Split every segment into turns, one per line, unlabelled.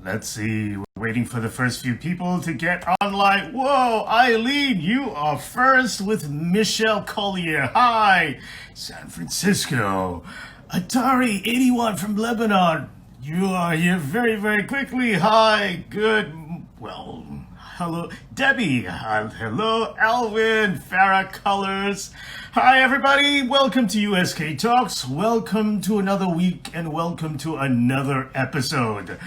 Let's see. We're waiting for the first few people to get online. Whoa, Eileen, you are first with Michelle Collier. Hi, San Francisco. Atari81 from Lebanon. You are here very, very quickly. Hi, good. Well, hello, Debbie. Hello, Alvin. Farah Colors. Hi, everybody. Welcome to USkTalks. Welcome to another week and welcome to another episode.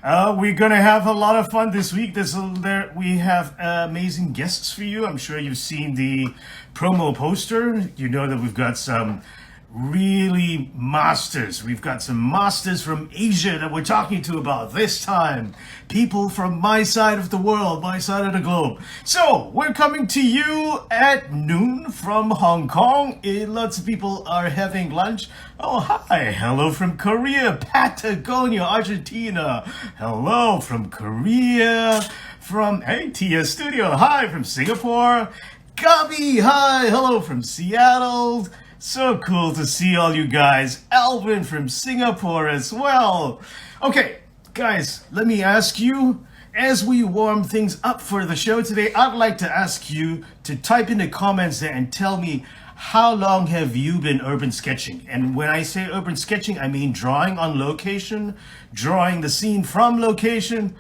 We're gonna have a lot of fun this week. We have amazing guests for you. I'm sure you've seen the promo poster. You know that we've got some really masters. We've got some masters from Asia that we're talking to about this time. People from my side of the world, my side of the globe. So we're coming to you at noon from Hong Kong. Lots of people are having lunch. Oh, hi. Hello from Korea, Patagonia, Argentina. Hello from Korea. From Tia Studio. Hi from Singapore. Gabi, hi. Hello from Seattle. So cool to see all you guys. Alvin from Singapore as well. Okay, guys, let me ask you, as we warm things up for the show today, I'd like to ask you to type in the comments there and tell me, how long have you been urban sketching? And when I say urban sketching, I mean drawing on location, drawing the scene from location.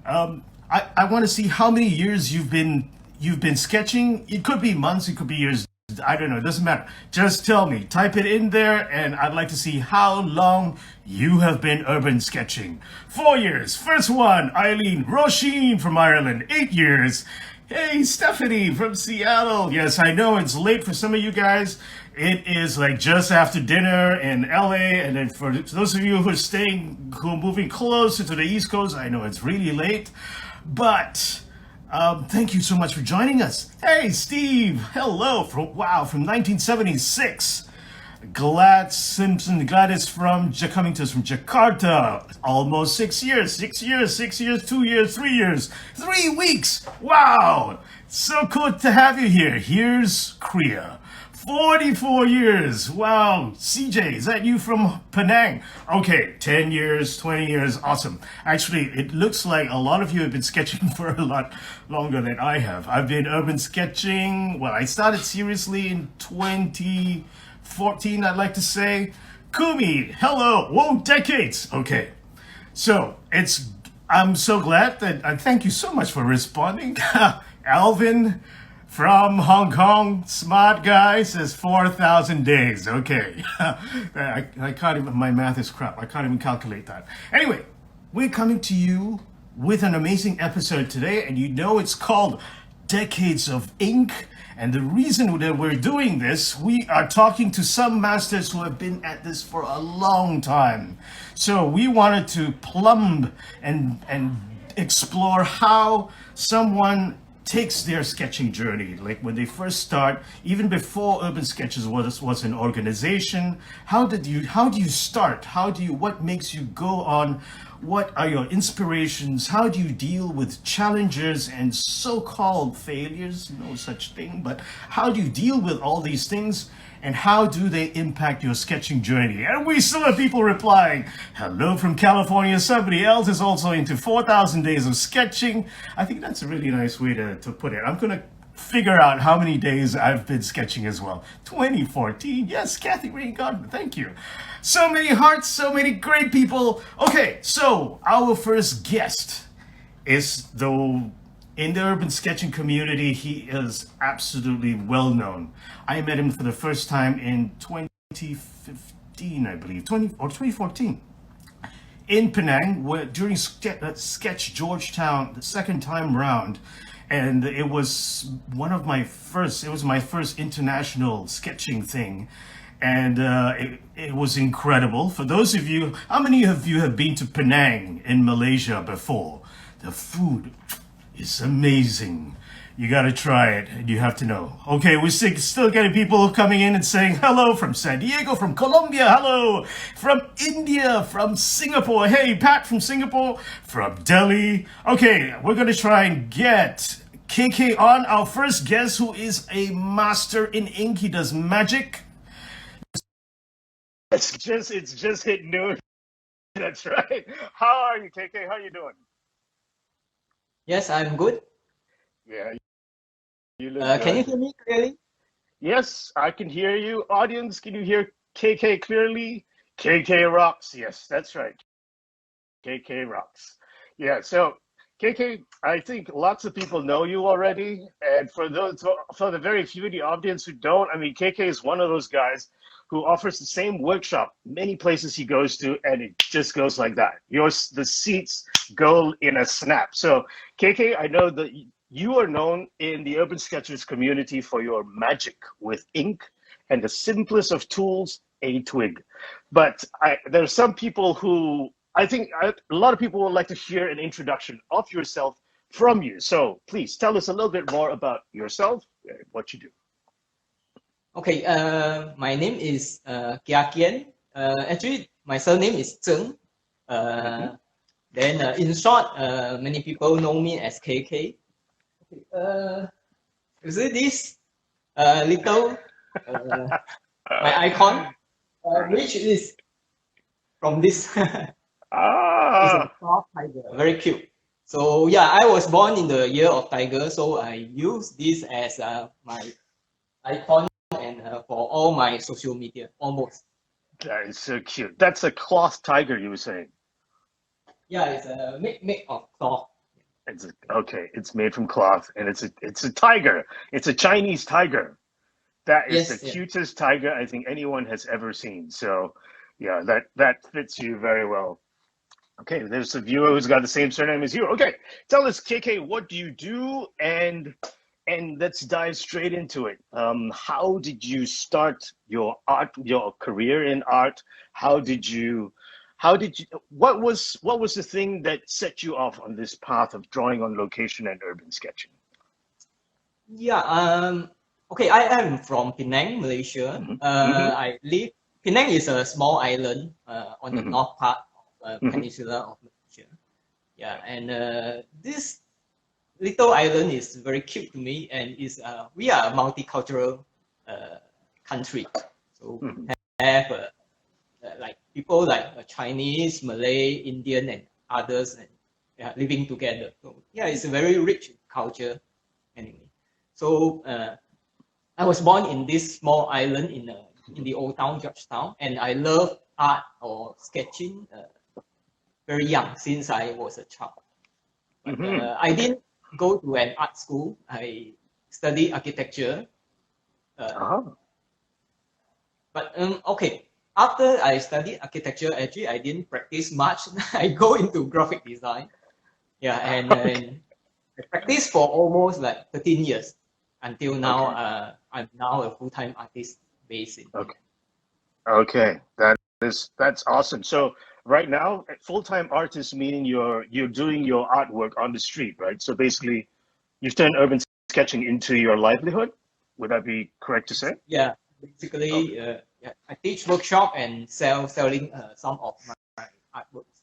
I want to see how many years you've been sketching. It could be months, it could be years. I don't know, it doesn't matter. Just tell me, type it in there, and I'd like to see how long you have been urban sketching. 4 years. First one, Eileen Roisin from Ireland, 8 years. Hey, Stephanie from Seattle. Yes, I know it's late for some of you guys. It is like just after dinner in LA, and then for those of you who are moving closer to the East Coast, I know it's really late, but thank you so much for joining us. Hey, Steve. Hello. From 1976. Gladys coming to us from Jakarta. Almost 6 years. 6 years, 6 years, 2 years, 3 years. 3 weeks. Wow. So cool to have you here. Here's Kiah. 44 years. Wow. CJ, is that you from Penang? Okay, 10 years, 20 years. Awesome. Actually, it looks like a lot of you have been sketching for a lot longer than I have. I've been urban sketching. Well, I started seriously in 2014, I'd like to say. Kumi, hello. Whoa, decades. Okay. So, I'm so glad that, thank you so much for responding. Alvin from Hong Kong, smart guy, says 4,000 days. Okay. I can't even, my math is crap. I can't even calculate that. Anyway, we're coming to you with an amazing episode today, and you know it's called Decades of Ink. And the reason that we're doing this, we are talking to some masters who have been at this for a long time. So we wanted to plumb and explore how someone takes their sketching journey, like when they first start, even before Urban Sketches was an organization. How do you start? What makes you go on? What are your inspirations? How do you deal with challenges and so-called failures? No such thing, but how do you deal with all these things? And how do they impact your sketching journey? And we still have people replying. Hello from California. Somebody else is also into 4,000 days of sketching. I think that's a really nice way to put it. I'm going to figure out how many days I've been sketching as well. 2014. Yes, Kathy Rain Gardner. Thank you. So many hearts, so many great people. Okay, so our first guest is in the urban sketching community, he is absolutely well known. I met him for the first time in 2015, I believe, 2014, in Penang, during Sketch Georgetown, the second time round. And it was my first international sketching thing. And it was incredible. For those of you, how many of you have been to Penang in Malaysia before? The food is amazing. You gotta try it, and you have to know. Okay, we're still getting people coming in and saying hello from San Diego, from Colombia, hello, from India, from Singapore. Hey, Pat from Singapore, from Delhi. Okay, we're gonna try and get KK on, our first guest, who is a master in ink. He does magic. It's just hit noon. That's right. How are you, KK? How you doing?
Yes, I'm good.
Yeah, you look
Can you
good.
hear me clearly?
Yes, I can hear you. Audience, can you hear KK clearly? KK rocks. Yes, that's right. KK rocks. Yeah, so KK, I think lots of people know you already. And for the very few in the audience who don't, I mean, KK is one of those guys who offers the same workshop many places he goes to, and it just goes like that. The seats go in a snap. So, KK, I know that you are known in the urban sketchers community for your magic with ink and the simplest of tools, a twig. But there are some people who I think a lot of people would like to hear an introduction of yourself from you. So please tell us a little bit more about yourself, what you do.
Okay, my name is Kiah Kiean. Actually, my surname is Zheng.
Hmm.
Uh, then, in short, many people know me as KK. You see this little my icon, which is from this. It's a
Ah,
soft tiger, very cute. So yeah, I was born in the year of tiger, so I use this as my icon and for all my social media, almost.
that is so cute. That's a cloth tiger, you were saying.
Yeah, it's a make of cloth.
Okay, it's made from cloth, and it's a tiger. It's a Chinese tiger. That is the
Yes, yeah.
cutest tiger I think anyone has ever seen. So, yeah, that fits you very well. Okay, there's a viewer who's got the same surname as you. Okay, tell us, KK, what do you do, and let's dive straight into it. How did you start your career in art? How did you, what was the thing that set you off on this path of drawing on location and urban sketching?
Yeah, okay, I am from Penang, Malaysia.
Hmm. Hmm.
I live, Penang is a small island on the
Hmm.
north part of
Hmm.
peninsula of Malaysia. Yeah, and this little island is very cute to me, and is we are a multicultural uh, country, so we
Hmm.
have like people like Chinese, Malay, Indian, and others, and living together. So yeah, it's a very rich culture anyway. So I was born in this small island in the old town Georgetown, and I love art or sketching very young since I was a child. But
Hmm.
I didn't go to an art school. I studied architecture. Uh,
Uh-huh.
but okay, after I studied architecture, actually I didn't practice much. I go into graphic design. Yeah, and I practiced for almost like 13 years until now.
Okay.
I'm now a full-time artist based in Penang.
Okay. Okay. That's awesome. So right now, full-time artist meaning you're doing your artwork on the street, right? So basically, you've turned urban sketching into your livelihood. Would that be correct to say?
Yeah,
Okay.
basically, yeah, I teach workshop and selling some of my artworks.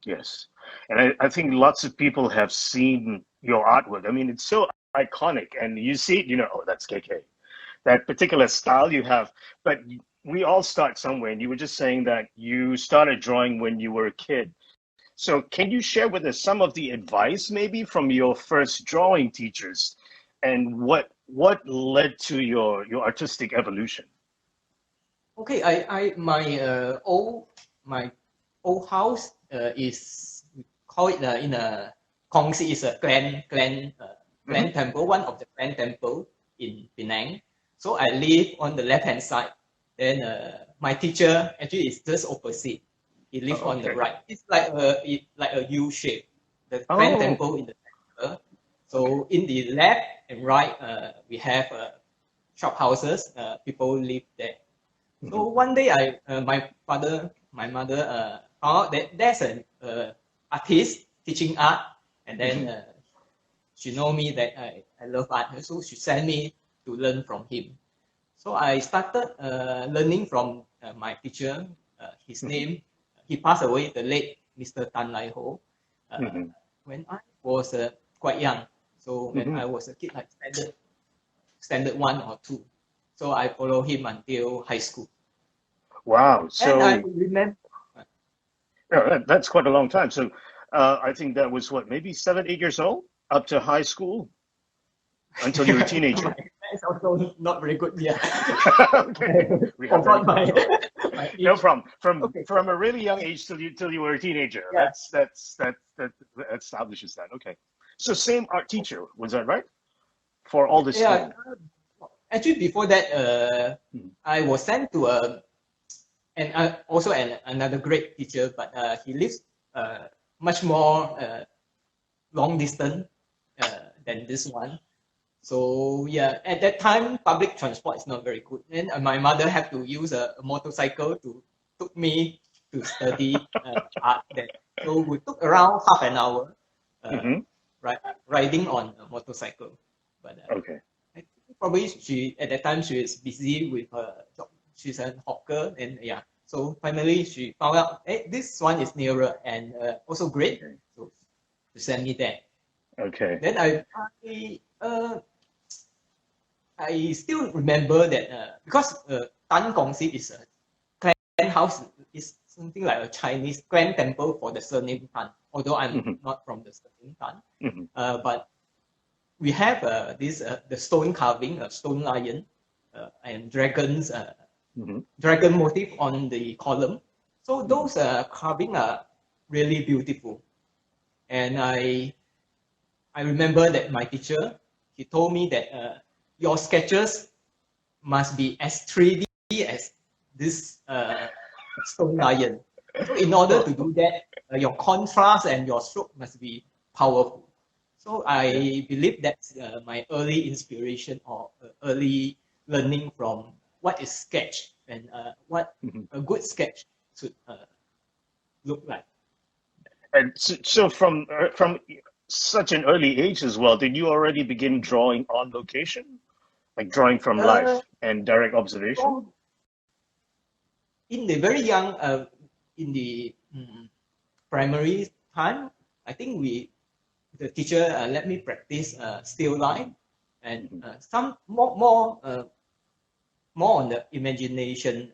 Yes. And I think lots of people have seen your artwork. I mean, it's so iconic, and you see it, oh, that's KK. That particular style you have. But we all start somewhere, and you were just saying that you started drawing when you were a kid. So can you share with us some of the advice maybe from your first drawing teachers and what led to your artistic evolution?
Okay, my old house is we call it in a Kongsi is a clan
Hmm.
temple, one of the clan temple in Penang. So I live on the left hand side. Then my teacher actually is just opposite. He live
Oh,
on the
okay.
right. It's like a U shape. The clan
Oh.
temple in the center. So in the left and right, we have shop houses. People live there.
Hmm.
So one day, my mother found out that there's an artist teaching art, and then
Hmm.
she know me that I love art, so she sent me to learn from him. So I started learning from my teacher. His
Hmm.
name, he passed away, the late Mr. Tan Lai Ho, uh,
Hmm.
when I was quite young. So when
Hmm.
I was a kid, like standard one or two. So I follow him until high school.
Wow.
And I
So
remember,
Yeah, that's quite a long time. So I think that was what, maybe 7, 8 years old, up to high school until you were a
My
teenager.
math also not very good. Yeah,
Okay,
I
we have that
forgot
under control.
my
No
age.
problem. From
Okay,
from a really young age till you were a teenager.
yeah,
That establishes that. Okay. So same art teacher, was that right? For all this
yeah.
time.
Actually, before that,
Mhm.
I was sent to another great teacher, but he lives much more long distance than this one. So yeah, at that time, public transport is not very good. And my mother had to use a motorcycle to took me to study art. Then, so we took around half an hour, uh,
Hmm.
riding on a motorcycle. But
Okay.
I think probably she at that time she is busy with her job. She's a hawker, and yeah. So finally, she found out, hey, this one is nearer and also great.
Okay.
So she sent me there.
Okay.
Then I still remember that because Tan Gong Si is a clan house, is something like a Chinese clan temple for the surname Tan. Although I'm
Hmm.
not from the surname Tan,
Hmm.
but we have this the stone carving, a stone lion, and dragons,
Hmm.
dragon motif on the column. So those carving are really beautiful, and I remember that my teacher, he told me that your sketches must be as 3D as this stone lion. So in order to do that, your contrast and your stroke must be powerful. So
Yeah.
I believe that's my early inspiration or early learning from what is sketch and what
Hmm.
a good sketch should look like.
And so from such an early age as well, did you already begin drawing on location, like drawing from
Uh,
life and direct observation?
from in the very young, in the primary time, I think the teacher let me practice still life and
Hmm.
some more on the imagination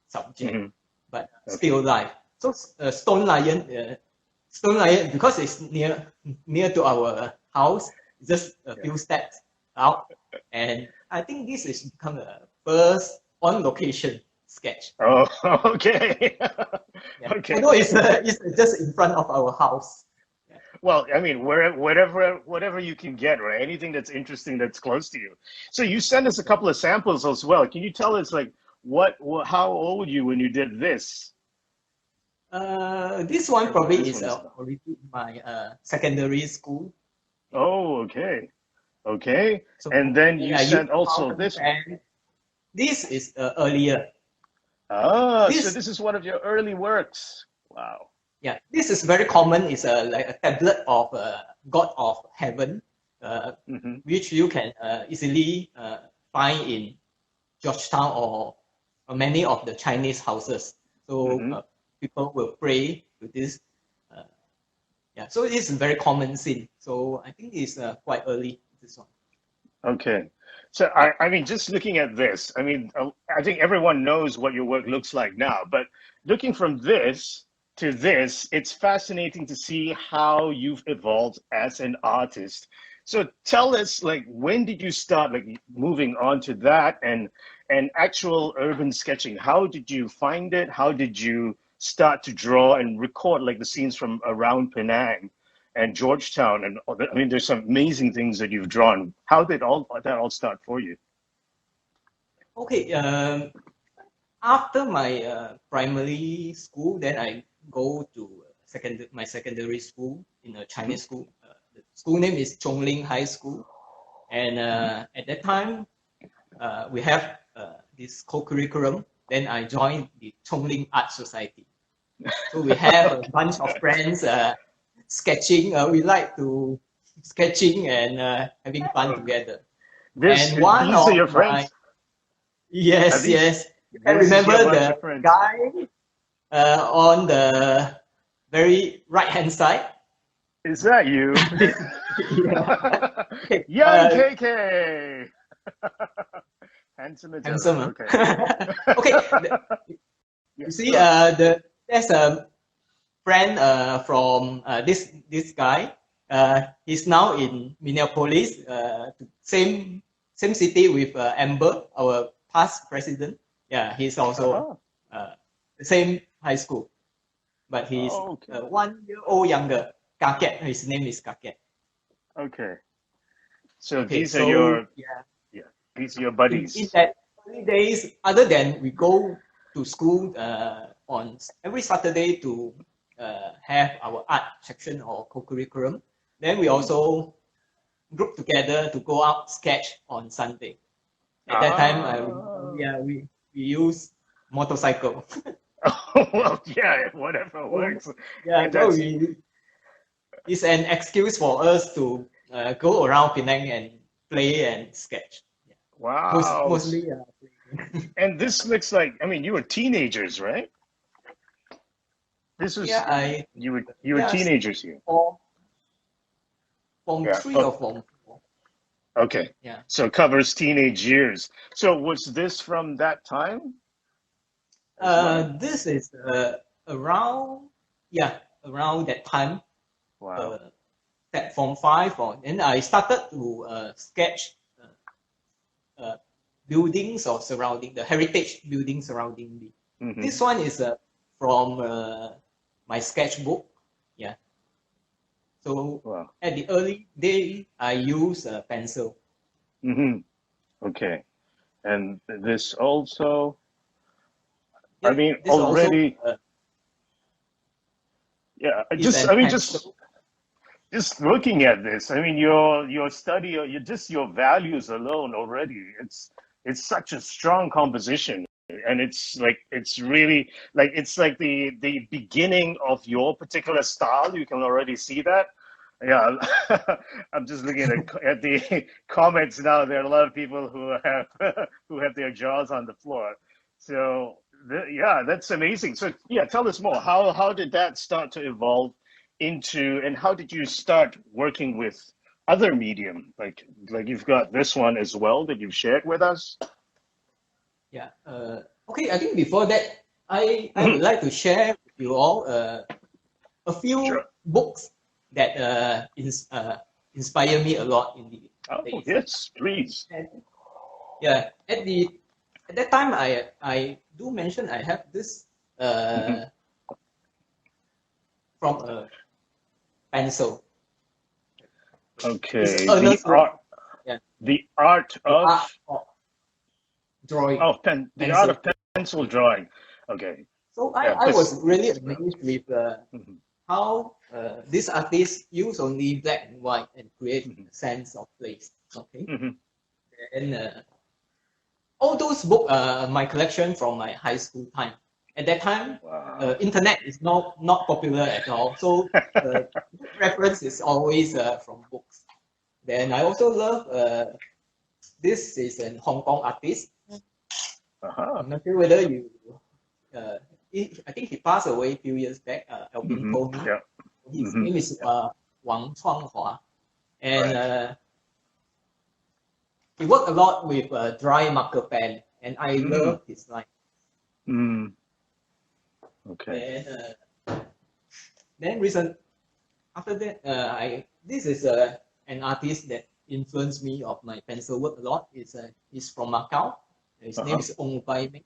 subject,
Hmm.
but
Okay.
still life. So Stone Lion because it's near to our house, just a
Yeah.
few steps out, and I think this is become a first on location sketch.
Oh, okay.
Yeah,
Okay.
although it's just in front of our house. Yeah.
Well, I mean, whatever you can get, right? Anything that's interesting that's close to you. So you sent us a couple of samples as well. Can you tell us like how old were you when you did this?
This one
What
probably
this
is
one is about?
already in my secondary school. Yeah.
Oh, okay. Okay. And
So
then
when
you
I use
sent also this one.
2010, this is earlier.
Ah, so
This
this is one of your early works. Wow.
Yeah, this is very common. It's like a tablet of God of Heaven, uh,
Hmm.
which you can easily find in Georgetown or many of the Chinese houses. So
Hmm.
people will pray to this. Uh, yeah, so it is a very common scene. So I think it's quite early, this one.
Okay. So I mean, just looking at this, I mean, I think everyone knows what your work looks like now, but looking from this to this, it's fascinating to see how you've evolved as an artist. So tell us, like, when did you start, like, moving on to that and actual urban sketching? How did you find it? How did you start to draw and record, like, the scenes from around Penang and Georgetown, and I mean, there's some amazing things that you've drawn. How did all that all start for you?
Okay, after my primary school, then I go to my secondary school in a
Hmm.
Chinese school. The school name is Chongling High School, and
Hmm.
at that time we have this co-curriculum. Then I joined the Chongling Art Society. So we have a bunch of
Okay.
friends sketching. We like to sketching and having fun
Okay.
together.
This
And one
these are
of
your
my
friends. Are
yes,
these?
yes, you can
This is
remember
your bunch
the
of friends.
guy on the very right hand side.
Is that you?
Yeah. Okay.
Young KK. Handsome as
Handsome.
ever. Okay.
Okay.
Yeah.
You see,
Go on.
there's a friend from this guy. He's now in Minneapolis, same city with Amber, our past president. Yeah, he's also the same high school, but he's
Oh, okay.
1 year old younger. Kaket, his name is Kaket.
Okay. So
Okay,
these are
so
your
yeah,
these are your
in
buddies.
that early days, other than we go to school on every Saturday to have our art section or co-curriculum, then we also group together to go out sketch on Sunday. At that time, I remember,
Ah.
yeah, we use motorcycle.
Well, yeah, whatever
So,
works.
yeah,
And
so
that's
it's an excuse for us to go around Penang and play and sketch. Yeah.
wow.
Mostly playing.
And this looks like, I mean, you were teenagers, right? This was
Yeah, I
you were
yeah
teenagers here.
form form
Yeah.
three
Oh,
or form four.
okay.
Yeah.
So it covers teenage years. So was this from that time as well?
This is around yeah around that time.
Wow.
Uh, that form five, or then I started to sketch uh, buildings or surrounding the heritage buildings surrounding me.
Hmm.
This one is from my sketchbook. Yeah. So
Wow.
at the early day, I use a pencil.
Hmm. Okay. And this also, I
Yep.
mean,
This also
already, yeah,
is
I
an
mean,
pencil.
just looking at this, I mean, your study, your just your values alone already, it's such a strong composition, and it's like it's really like it's like the beginning of your particular style. You can already see that. Yeah, I'm just looking at the comments now. There are a lot of people who have who have their jaws on the floor. So yeah, that's amazing. So yeah, tell us more. How did that start to evolve into, and how did you start working with other medium? Like you've got this one as well that you've shared with us.
Yeah. Okay. I think before that, I would
Mhm.
like to share with you all a few
Sure.
books that inspire me a lot in the
Oh
days.
yes, please.
And yeah, at that time, I do mention I have this
Hmm.
from a pencil. It's
Okay,
Ernest Rose. Yeah,
the art
the
of
art of drawing
the art
pencil.
of pencil drawing. Okay,
So
yeah,
I was
this.
really amazed with
Mhm,
how this artist use only black and white and create
mhm,
a sense of place. Okay,
mhm.
and all those books are my collection from my high school time. At that time,
Wow.
internet is not popular at all, so book reference is always from books. Then I also love this is an Hong Kong artist.
Uh-huh.
I'm not sure whether you uh, I think he passed away a few years back. Alvin
Hmm.
told me
Yeah.
his
Hmm.
name is
Yeah.
Wang Chuanghua, and
Right.
he worked a lot with dry marker pen, and I
Mm.
love his line.
Mm. Okay.
Then recent after that, I this is an artist that influenced me of my pencil work a lot. He's from Macau. His name
Uh-huh.
is Ong Bai Ming.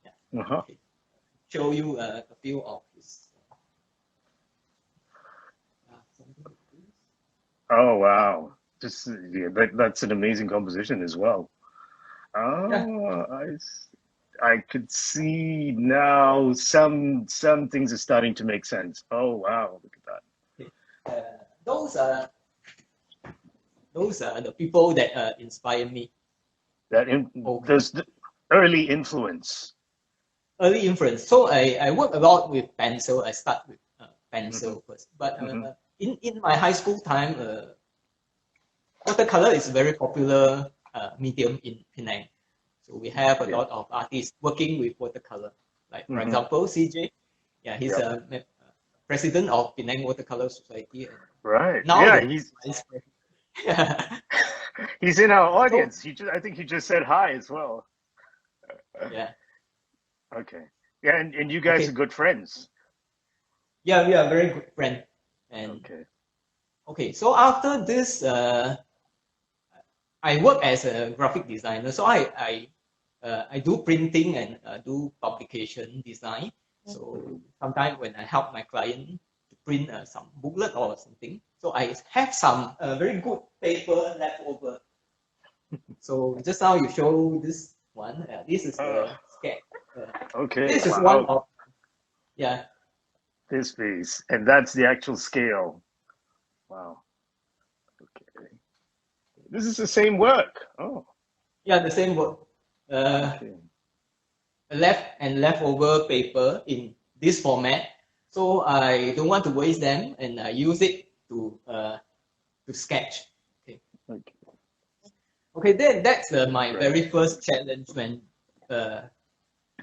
Yeah.
Uh-huh.
Okay. Show you a few of his. Something like this.
Oh wow. Just yeah, that's an amazing composition as well.
Yeah.
Oh, I could see now some things are starting to make sense. Oh wow, look at that.
Okay. Those are the people that inspire me over
There's the early influence.
early influence. So I work a lot with pencil. I start with
Hmm.
pencil first, but
Hmm.
in my high school time, watercolor is a very popular medium in Penang. So we have a
Yeah.
lot of artists working with watercolor. Like for
Hmm.
example, CJ. Yeah, he's
Yep.
a president of Penang Watercolor Society, and
Right.
now
Yeah,
the vice president. Yeah.
he's in our
So
audience. I think he just said hi as well.
yeah.
Okay. Yeah, and you guys are
Okay.
good friends.
Yeah, we are very good friends. And
Okay.
okay, so after this, I work as a graphic designer. So I do printing and do publication design. So sometimes when I help my client to print some booklet or something, so I have some very good paper left over. So just now you show this one. This is
Uh,
a sketch.
okay.
This is one
Wow.
of, yeah,
This piece, and that's the actual scale. Wow. Okay. This is the same work. Oh.
yeah, the same work. Uh,
Okay.
leftover paper in this format. So I don't want to waste them, and I use it to sketch. Okay.
Okay.
Okay, then that's my
Right.
very first challenge when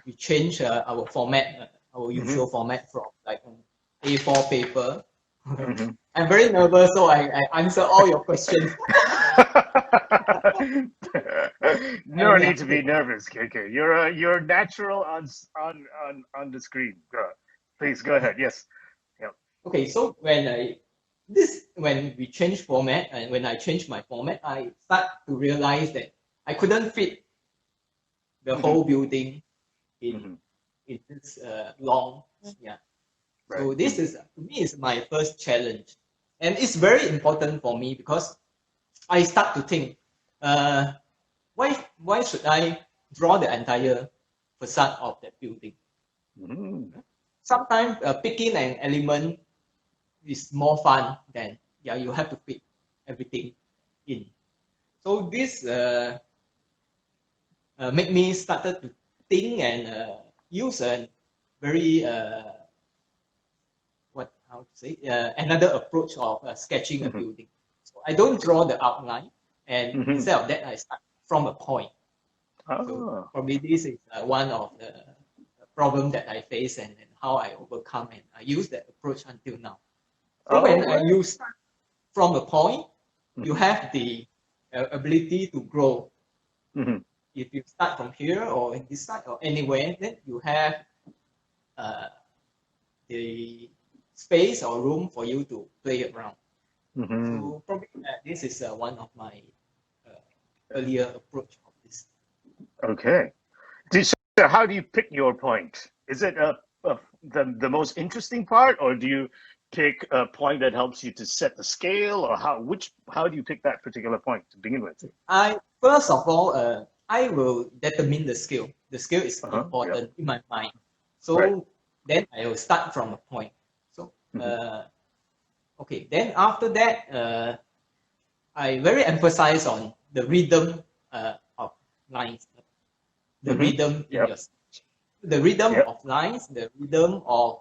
we change our format, our usual format from like an A4 paper.
Mhm.
I'm very nervous, so I answer all your questions.
No
Yeah,
need to be nervous, KK. You're natural on the screen. Please go ahead. Yes. Yep.
okay, so when we change format and when I change my format, I start to realize that I couldn't fit the
Mhm.
whole building in
Mhm.
in this long, yeah.
Right.
So this is to me is my first challenge, and it's very important for me because I start to think, uh, why should I draw the entire facade of that building?
Mhm.
Sometimes picking an element is more fun than, yeah, you have to fit everything in. So this make me started to think and use a very what how to say another approach of sketching a
Mhm.
building. So I don't draw the outline, and
Mhm.
instead of that, I start from a point. So
Ah.
probably this is one of the problem that I face, and how I overcome, and I use that approach until now. So
All
when
right.
you start from a point, you
Mhm.
have the ability to grow.
Mhm.
If you start from here or in this side or anywhere, then you have uh, the space or room for you to play around.
Mhm.
So probably this is one of my earlier approach of this.
Okay. So how do you pick your point? Is it the most interesting part, or do you pick a point that helps you to set the scale, or how do you pick that particular point to begin with?
I first of all, I will determine the skill. The skill is
Uh-huh. Yeah.
important in my mind.
Right.
So then I will start from a point. So
Mhm.
okay, then after that, I very emphasize on the rhythm of lines, the
Mhm.
rhythm in
Yep.
your sketch, the rhythm
Yep.
of lines, the rhythm of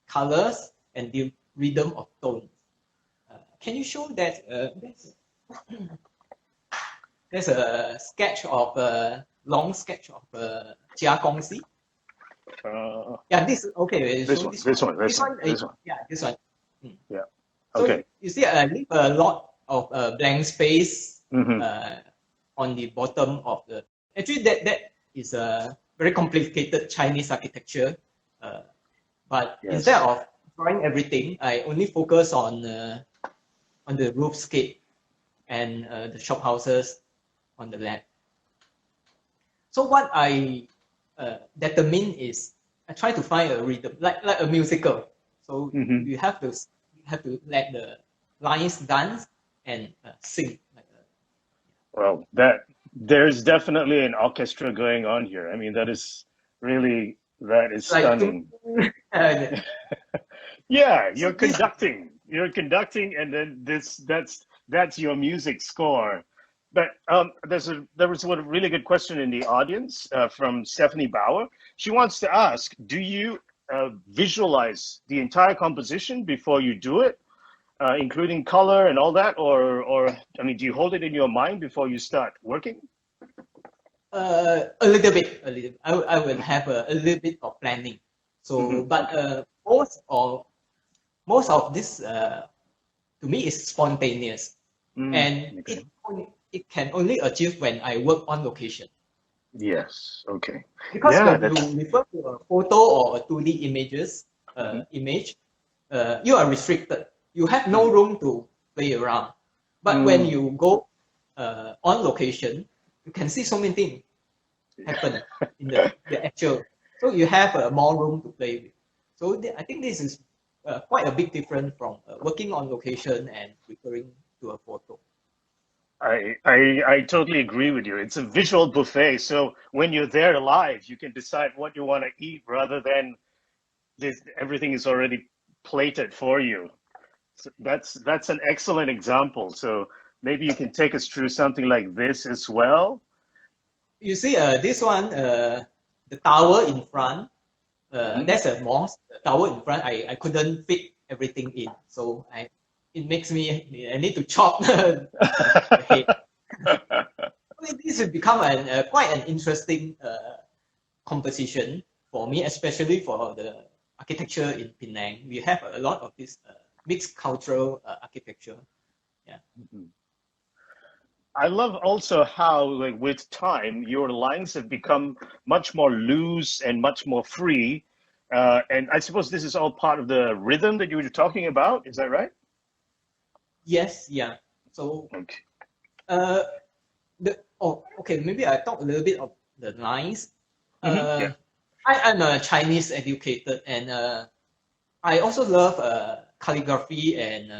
colors, and the rhythm of tones. Can you show that? There's a sketch of a long sketch of Kiah Kiean.
Uh,
Yeah, this okay.
this
Show
one.
this
This
one.
one.
This
This one.
one.
This one.
Yeah, this one. Mm.
Yeah.
So
Okay.
you see, I leave a lot of blank space
Mhm.
on the bottom of the. Actually, that is a very complicated Chinese architecture. Uh, but instead
Yes.
of drawing everything, I only focus on the roofscape and the shop houses on the left. So what I determine is I try to find a rhythm, like a musical. So
Mhm.
you have to let the lines dance and sing.
Well, there's definitely an orchestra going on here. I mean, that is
Like
stunning.
uh,
Yeah,
so this
you're conducting, and then that's your music score. But there was one really good question in the audience from Stephanie Bauer. She wants to ask, do you visualize the entire composition before you do it, including color and all that, or I mean, do you hold it in your mind before you start working?
a little bit, a little. I will have a little bit of planning. So, but
Okay.
most of this to me is spontaneous, and
Okay.
it can only achieve when I work on location.
Yes. Okay.
Because
Yeah,
when you
that's
refer to a photo or a 2D images, image, you are restricted. You have no room to play around. But when you go on location, you can see so many things happen in the actual. So you have more room to play with. So I think this is quite a big difference from working on location and referring to a photo.
I totally agree with you. It's a visual buffet. So when you're there live, you can decide what you want to eat rather than everything is already plated for you. So that's an excellent example. So maybe you can take us through something like this as well.
You see, this one, the tower in front, there's a mosque. The tower in front, I couldn't fit everything in, so it makes me, I need to chop the head. This has become quite an interesting composition for me, especially for the architecture in Penang. We have a lot of this mixed cultural architecture. Yeah.
I love also how, like, with time, your lines have become much more loose and much more free. And I suppose this is all part of the rhythm that you were talking about. Is that right?
Yes. Yeah. So,
Okay.
okay. Maybe I talk a little bit of the lines.
Yeah.
I'm a Chinese educated, and I also love calligraphy and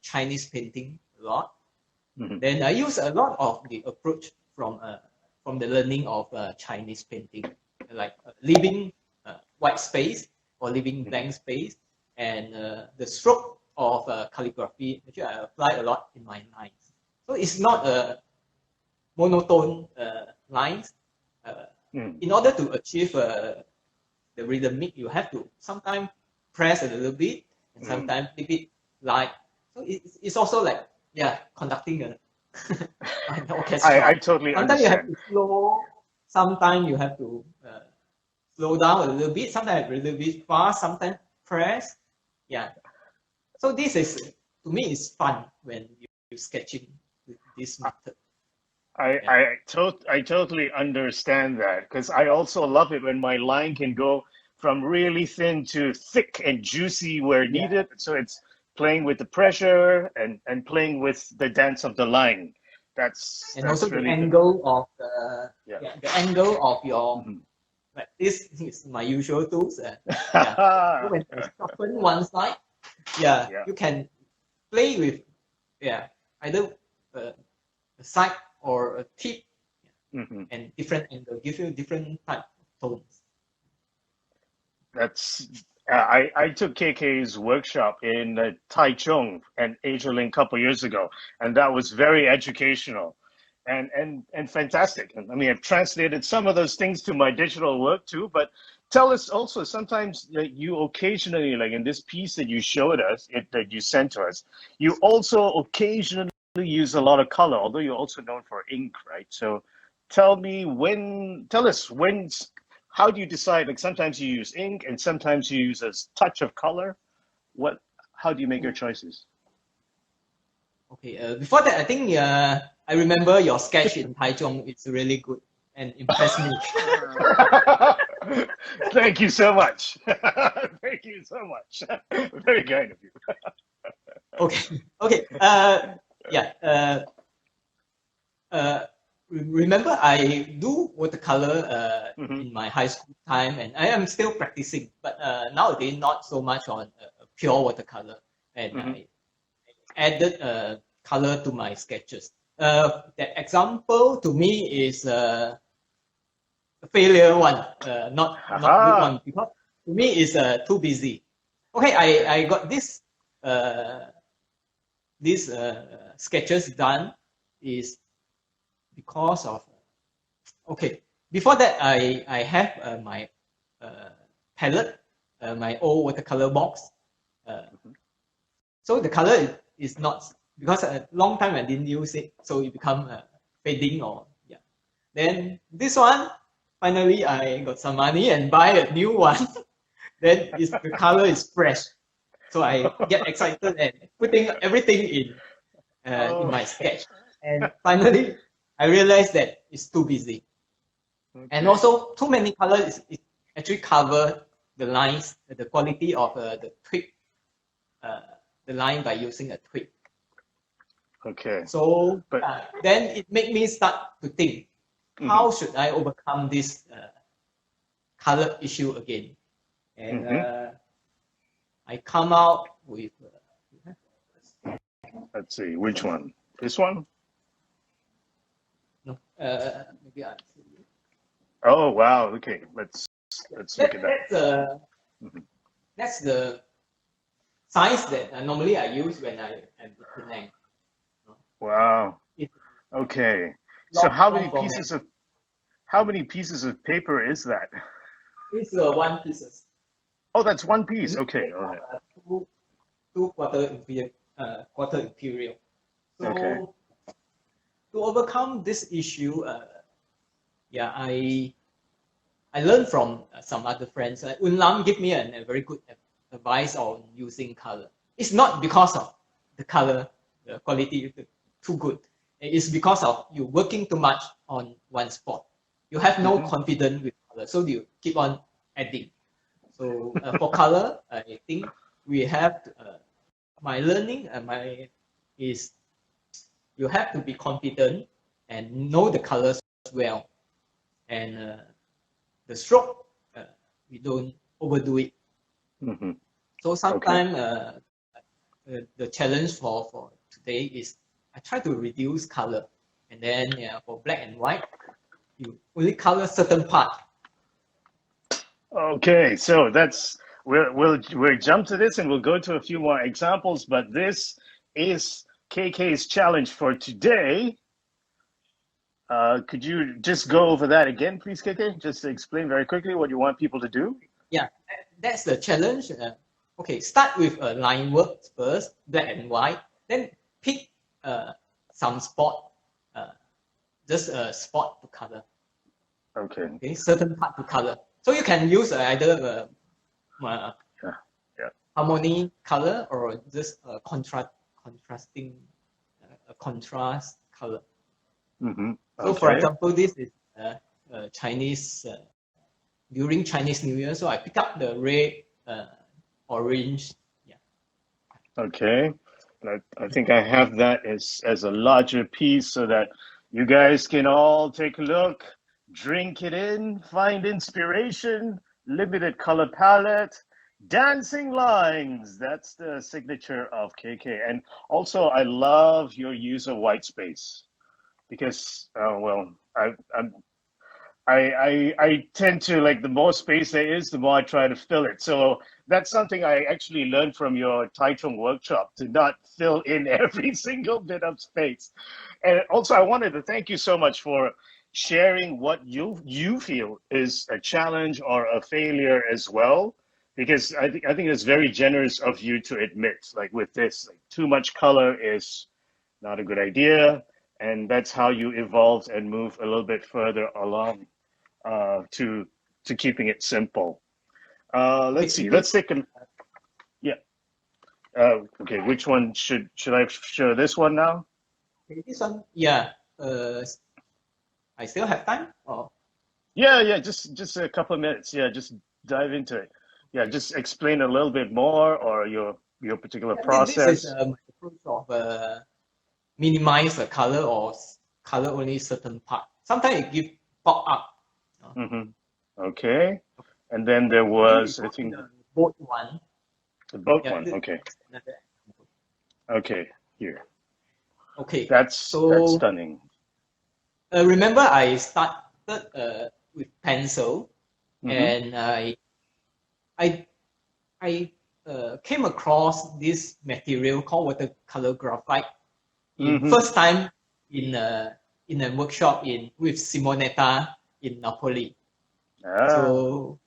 Chinese painting a lot. Then I use a lot of the approach from the learning of Chinese painting, like leaving white space or leaving blank space, and the stroke of calligraphy, which I apply a lot in my lines. So it's not a monotone lines. In order to achieve the rhythmic, you have to sometimes press a little bit and sometimes leave it light. So it's also like, yeah, conducting an orchestra.
I totally
Sometimes you have
understand.
to slow, sometimes you have to slow down a little bit, sometimes a little bit fast, sometimes press. Yeah. So this is, to me, is fun when you're sketching with this method.
I totally understand that because I also love it when my line can go from really thin to thick and juicy where needed. So it's playing with the pressure and playing with the dance of the line. That's
also
really
the angle of the angle of your like this is my usual tools. So when I sharpen one side, you can play with either a side or a tip and different angle, give you different type of tones.
That's I took KK's workshop in Taichung and AsiaLink a couple years ago, and that was very educational and fantastic. And I mean, I've translated some of those things to my digital work too. But tell us also, sometimes you occasionally, like in this piece that you showed us, that you sent to us, you also occasionally use a lot of color, although you're also known for ink, right? So tell us when. How do you decide? Like sometimes you use ink and sometimes you use a touch of color. How do you make your choices?
Okay, before that, I think I remember your sketch in Taichung. It's really good and impressed me.
Thank you so much. Thank you so much. Very kind of you.
Okay. Remember, I do watercolor in my high school time, and I am still practicing. But nowadays, not so much on pure watercolor, and I added color to my sketches. That example to me is a failure one, not good one, because to me is too busy. Okay, I got this sketches done is because of before that I have my palette, my old watercolor box. So the color is not, because a long time I didn't use it, so it become fading or Then this one, finally I got some money and buy a new one. Then the color is fresh, so I get excited and putting everything in my sketch. And finally, I realized that it's too busy, and also too many colors. It actually cover the lines, the quality of the twig, the line by using a twig.
Okay.
So
But
then it made me start to think, how should I overcome this color issue again? And I come out with,
let's see, which one? This one?
no, maybe I'll see.
Oh wow. Okay. Let's look at that.
That's the size that normally I use when I am in Penang.
Wow.
It's
Okay. So how many
format.
pieces of paper is that?
It's one pieces.
Oh, that's one piece. Okay. All right.
Two quarter imperial. So
Okay.
to overcome this issue, I learned from some other friends. Unlam gave me a very good advice on using color. It's not because of the color, the quality too good. It's because of you working too much on one spot. You have no confidence with color, so you keep on adding. So for color, I think we have my learning is you have to be confident and know the colors well, and the stroke we don't overdo it. So sometimes the challenge for today is I try to reduce color, and then for black and white, you only color certain part.
Okay, so we'll jump to this and we'll go to a few more examples, but this is KK's challenge for today. Could you just go over that again, please, KK? Just to explain very quickly what you want people to do.
Yeah, that's the challenge. Okay, start with line work first, black and white, then pick some spot, just a spot to color. Okay, certain part to color. So you can use either harmony color or just contrasting contrast color. So for example, this is Chinese during Chinese New Year. So I pick up the red, orange. Yeah.
Okay, I think I have that as a larger piece so that you guys can all take a look, drink it in, find inspiration, limited color palette, dancing lines. That's the signature of KK. And also, I love your use of white space because, I tend to like the more space there is, the more I try to fill it. So that's something I actually learned from your Taichung workshop, to not fill in every single bit of space. And also, I wanted to thank you so much for sharing what you feel is a challenge or a failure as well, because I think it's very generous of you to admit, like with this, like too much color is not a good idea, and that's how you evolved and moved a little bit further along to keeping it simple. Let's see. Let's take a okay. Which one should I show? This one now?
Okay, this one, yeah. I still have time. Or
Yeah. Just a couple of minutes. Yeah, just dive into it. Yeah, just explain a little bit more, or your particular process.
This is my approach of minimize the color or color only certain part. Sometimes it give pop up.
Okay, and then there was, I think,
the boat one.
the boat one. Okay. Okay, here.
Okay.
That's
so
stunning.
Remember, I started with pencil, and I came across this material called watercolor graphite. First time in a workshop with Simonetta in Napoli. So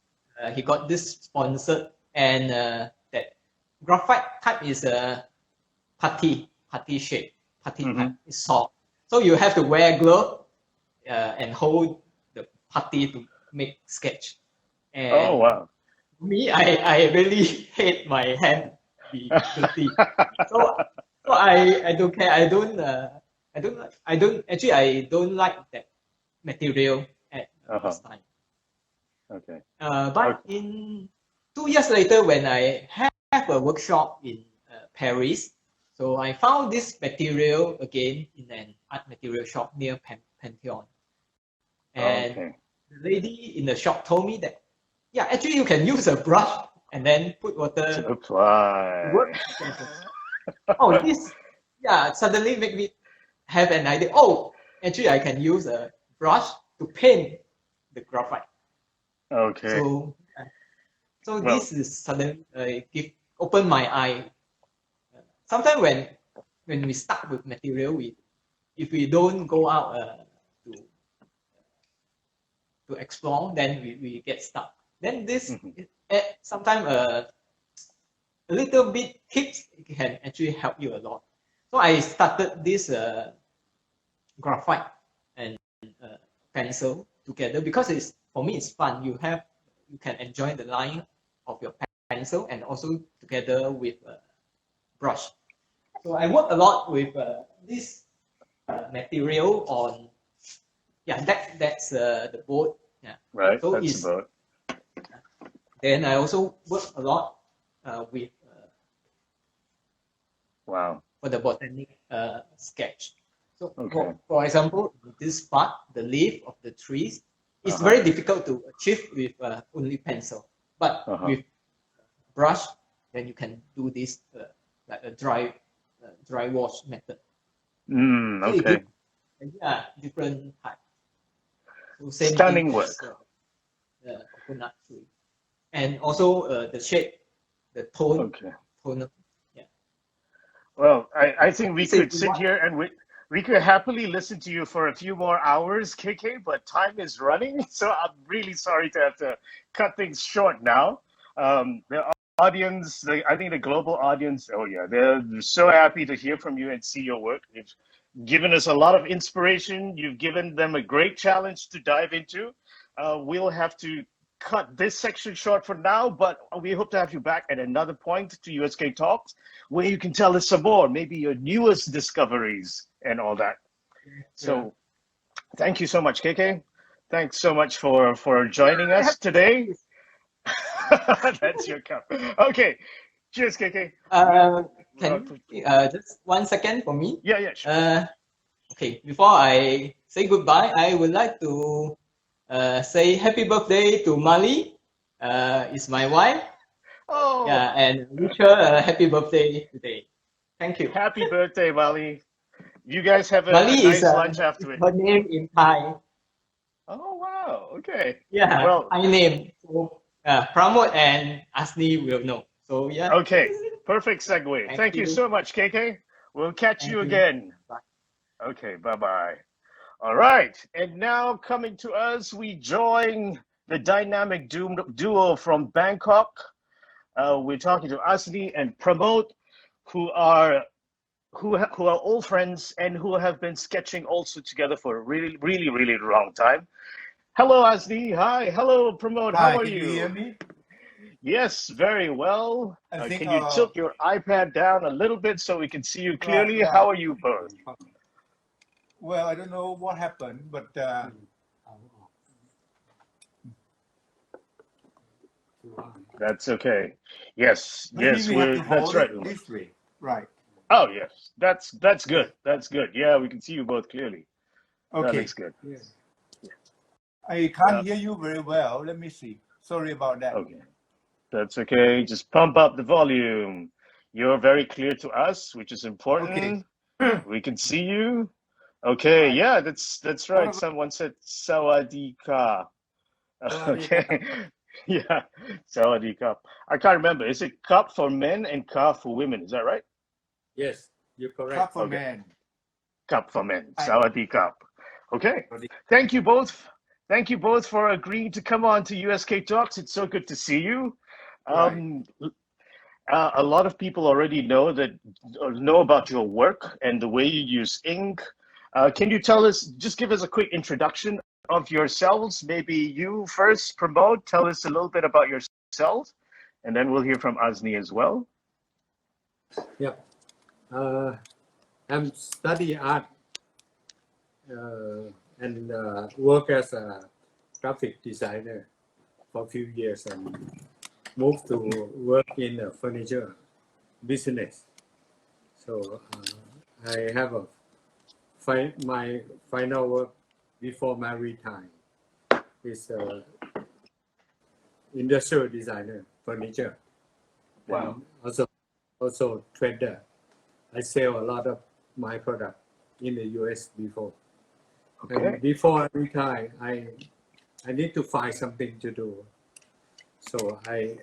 he got this sponsored, and that graphite type is a putty shape. Putty type is soft. So you have to wear glove and hold the putty to make sketch. And
oh wow!
Me, I really hate my hand be dirty. so I don't care. I don't like that material at this time.
Okay.
But in 2 years later, when I have a workshop in Paris, so I found this material again in an art material shop near Pantheon. And the lady in the shop told me that, yeah, actually you can use a brush and then put water
To apply.
work. Oh, this, yeah, suddenly make me have an idea. Oh, actually I can use a brush to paint the graphite.
Okay.
So this is suddenly open my eye. Sometimes when we start with material, if we don't go out to explore, then we get stuck. Then this sometimes a little bit tips can actually help you a lot. So I started this graphite and pencil together because for me it's fun. You can enjoy the line of your pencil and also together with brush. So I work a lot with this material on. Yeah, that's the board. Yeah.
Right.
So
that's the board.
Then I also work a lot with.
Wow.
For the botanic sketch. So
Okay.
for example, this part, the leaf of the trees, it's very difficult to achieve with only pencil. But with brush, then you can do this like a dry wash method. So
okay.
Yeah, different type. So same
Stunning
thing
work.
as, coconut tree. And also the shape, the tone.
Okay.
Tone.
Well, I think we could sit here and we could happily listen to you for a few more hours, KK, but time is running. So I'm really sorry to have to cut things short now. The audience, I think the global audience, they're so happy to hear from you and see your work. You've given us a lot of inspiration. You've given them a great challenge to dive into. We'll have to cut this section short for now, but we hope to have you back at another point to USkTalks, where you can tell us some more, maybe your newest discoveries and all that. So thank you so much, KK. Thanks so much for joining us today. That's your cup. Okay. Cheers, KK.
Just 1 second for me?
Yeah, sure.
Okay, before I say goodbye, I would like to say happy birthday to Mali. Is my wife.
Oh.
Yeah, and wish her a happy birthday today. Thank you.
Happy birthday, Mali. You guys have a
Mali
nice lunch after it.
Her name in Thai.
Oh, wow. Okay.
Yeah,
well,
Thai name. So Pramote and Asnee will know. So yeah.
Okay, perfect segue. Thank you so much, KK. We'll catch you again.
Bye.
Okay, bye-bye. All right, and now coming to us, we join the dynamic duo from Bangkok. We're talking to Asri and Pramote, who are old friends and who have been sketching also together for a really, really, really long time. Hello, Asri. Hi. Hello, Pramote. How are you?
Can you hear me?
Yes, very well.
I think,
Can you tilt your iPad down a little bit so we can see you clearly?
right.
How are you both?
Well, I don't know what happened, but
That's okay. Yes,
maybe
yes,
we have to
that's
hold
right.
it this way. Right.
Oh, yes, that's good. That's good. Yeah, we can see you both clearly.
Okay.
That looks good.
Yes. I can't hear you very well. Let me see. Sorry about that.
Okay, that's okay. Just pump up the volume. You're very clear to us, which is important.
Okay.
We can see you. Okay,
Right.
yeah, that's right. Someone said sawadee ka. Okay. Yeah, sawadee cup. I can't remember. Is it cup for men and ka for women? Is that right?
Yes, you're correct.
Cup for men.
Cup for men. Sawadee cup. Okay. Thank you both. Thank you both for agreeing to come on to USkTalks. It's so good to see you. A lot of people already know about your work and the way you use ink. Can you just give us a quick introduction of yourselves? Maybe you first, Pramote, tell us a little bit about yourself, and then we'll hear from Asnee as well.
Yep. I'm study art and work as a graphic designer for a few years, and moved to work in a furniture business. So I have my final work before my retire is industrial designer, furniture.
Wow.
And also trader. I sell a lot of my product in the US before.
Okay.
And before I retire, I need to find something to do. So I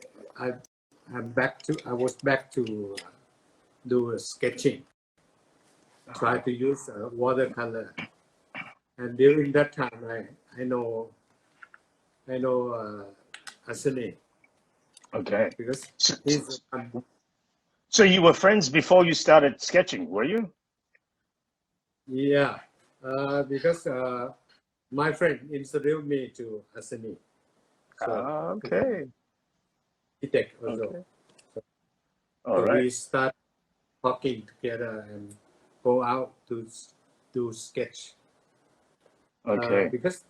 was back to do sketching. Try to use watercolor. And during that time, I know Asnee
Okay.
because
So,
he's
so you were friends before you started sketching, were you?
yeah, because my friend introduced me to Asnee. So
Okay.
architect also.
Okay.
So
All right.
we start talking together and go out to do sketch.
Okay.
Because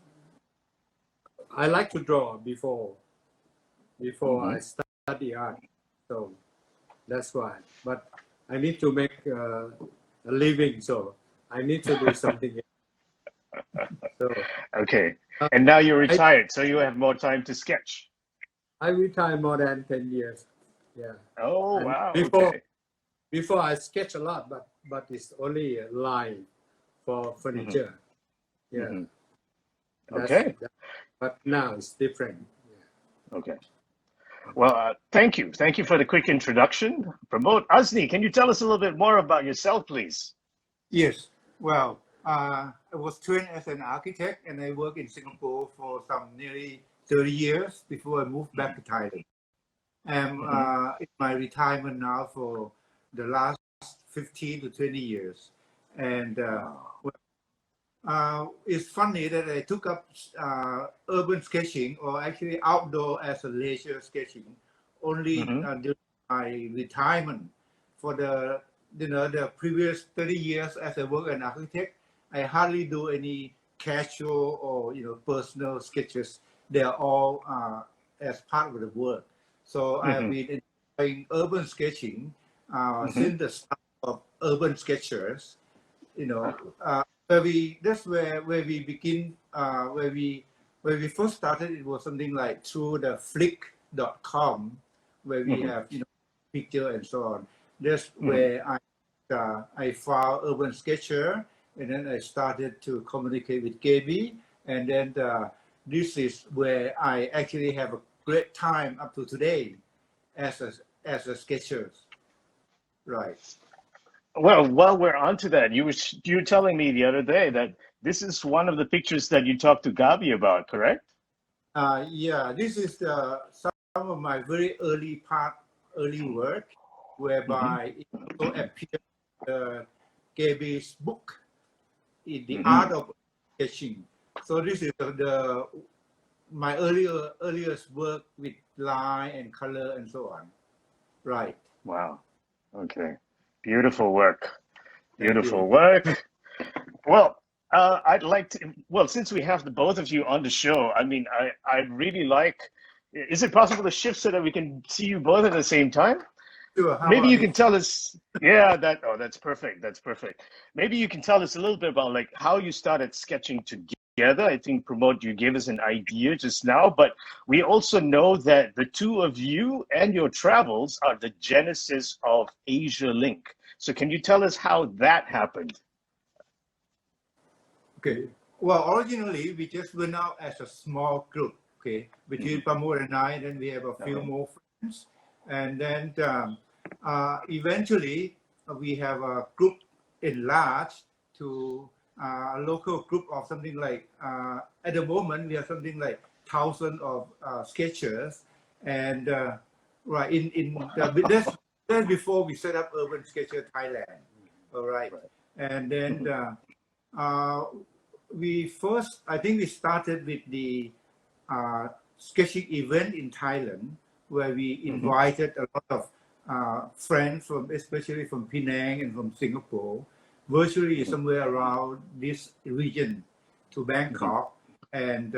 I like to draw before I study art. So that's why. But I need to make a living, so I need to do something. So
Okay. And now you're
I
retired, so you have more time to sketch.
retired more than 10 years. Yeah.
Oh,
And
wow.
before
Okay.
I sketch a lot, but it's only a line for furniture. Yeah.
Mhm.
That's
Okay.
but now it's different. Yeah.
Okay. Well, thank you. Thank you for the quick introduction. Pramote. Asnee, can you tell us a little bit more about yourself, please?
Yes. Well, I was trained as an architect and I worked in Singapore for some nearly 30 years before I moved back to Thailand. I'm in my retirement now for the last 15 to 20 years. And it's funny that I took up urban sketching, or actually outdoor as a leisure sketching, only during my retirement. For the previous 30 years as a work an architect, I hardly do any casual or personal sketches. They are all as part of the work. So I have been enjoying urban sketching since the start of Urban Sketchers. That's where we begin, where we first started. It was something like through the flick.com, where we have picture and so on. That's where I found Urban Sketcher, and then I started to communicate with Gaby, and then this is where I actually have a great time up to today as a sketcher. Right.
Well, while we're onto that, you were telling me the other day that this is one of the pictures that you talked to Gabi about, correct?
Yeah, this is some of my very early work, whereby it also appeared in Gaby's book, in the art of sketching. So this is my earliest work with line and color and so on. Right.
Wow. Okay. Beautiful work.
Thank
Beautiful
you.
work. Well, I'd like to. Well, since we have the both of you on the show, I mean, I really like. Is it possible to shift so that we can see you both at the same time?
Sure. How
Maybe
about
you
it?
can tell us. Yeah, that's perfect. That's perfect. Maybe you can tell us a little bit about like how you started sketching together. I think Pramote, you gave us an idea just now, but we also know that the two of you and your travels are the genesis of Asia Link. So can you tell us how that happened?
Okay. Well, originally we just went out as a small group. Okay, between Pramote and I, then we have a few more friends, and then eventually we have a group enlarged to a local group of something like at the moment we have something like 1,000 of sketchers, and right in that's before we set up Urban Sketcher Thailand. All right, and then. I think we started with the sketching event in Thailand, where we invited a lot of friends especially from Penang and from Singapore, virtually somewhere around this region to Bangkok. And